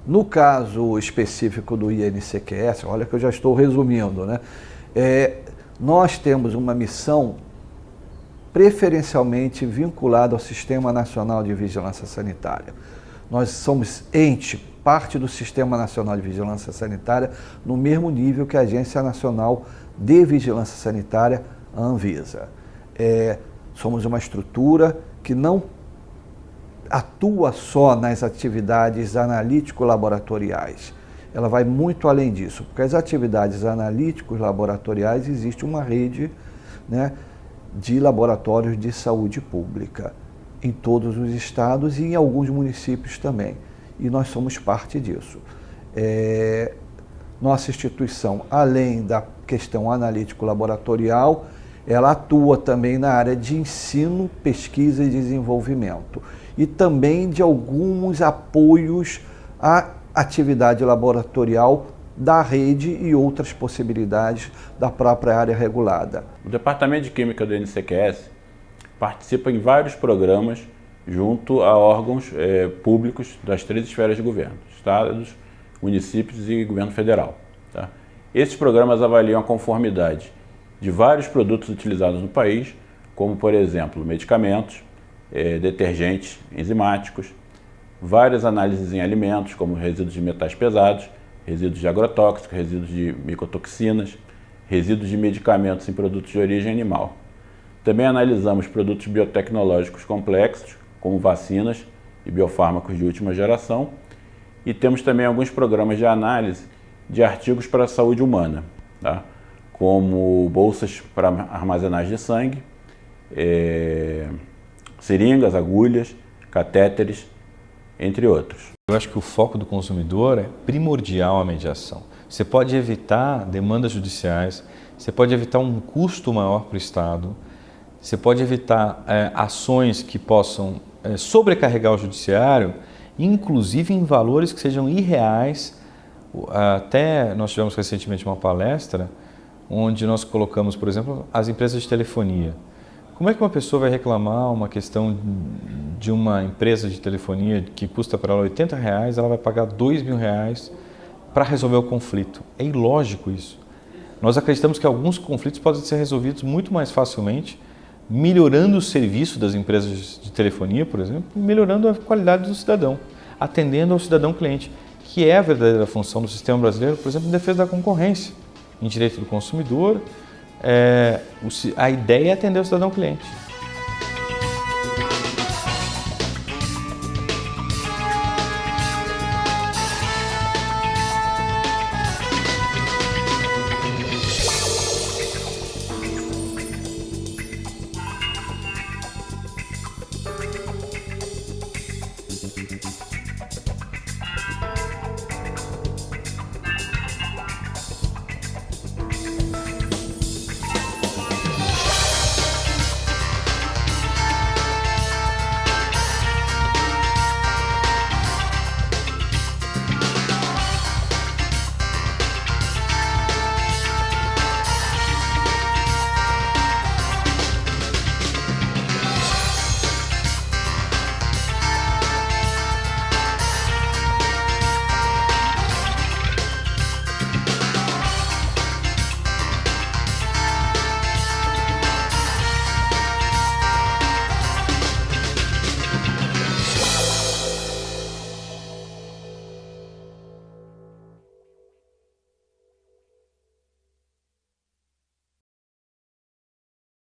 No caso específico do INCQS, olha que eu já estou resumindo, né? Nós temos uma missão preferencialmente vinculada ao Sistema Nacional de Vigilância Sanitária. Nós somos parte do Sistema Nacional de Vigilância Sanitária no mesmo nível que a Agência Nacional de Vigilância Sanitária, a Anvisa. Somos uma estrutura que não atua só nas atividades analítico-laboratoriais. Ela vai muito além disso, porque as atividades analítico-laboratoriais existe uma rede, né, de laboratórios de saúde pública em todos os estados e em alguns municípios também. E nós somos parte disso. Nossa instituição, além da questão analítico-laboratorial, ela atua também na área de ensino, pesquisa e desenvolvimento. E também de alguns apoios à atividade laboratorial da rede e outras possibilidades da própria área regulada. O Departamento de Química do INCQS participa em vários programas junto a órgãos públicos das 3 esferas de governo, estados, municípios e governo federal. Tá? Esses programas avaliam a conformidade de vários produtos utilizados no país, como, por exemplo, medicamentos, detergentes enzimáticos, várias análises em alimentos, como resíduos de metais pesados, resíduos de agrotóxicos, resíduos de micotoxinas, resíduos de medicamentos em produtos de origem animal. Também analisamos produtos biotecnológicos complexos, como vacinas e biofármacos de última geração, e temos também alguns programas de análise de artigos para a saúde humana, tá? Como bolsas para armazenagem de sangue, seringas, agulhas, catéteres, entre outros. Eu acho que o foco do consumidor é primordial a mediação. Você pode evitar demandas judiciais, você pode evitar um custo maior para o Estado, você pode evitar ações que possam sobrecarregar o judiciário, inclusive em valores que sejam irreais. Até nós tivemos recentemente uma palestra onde nós colocamos, por exemplo, as empresas de telefonia. Como é que uma pessoa vai reclamar uma questão de uma empresa de telefonia que custa para ela R$80, ela vai pagar R$2.000 para resolver o conflito? É ilógico isso. Nós acreditamos que alguns conflitos podem ser resolvidos muito mais facilmente, melhorando o serviço das empresas de telefonia, por exemplo, e melhorando a qualidade do cidadão, atendendo ao cidadão cliente, que é a verdadeira função do sistema brasileiro, por exemplo, em defesa da concorrência, em direito do consumidor. A ideia é atender o cidadão cliente.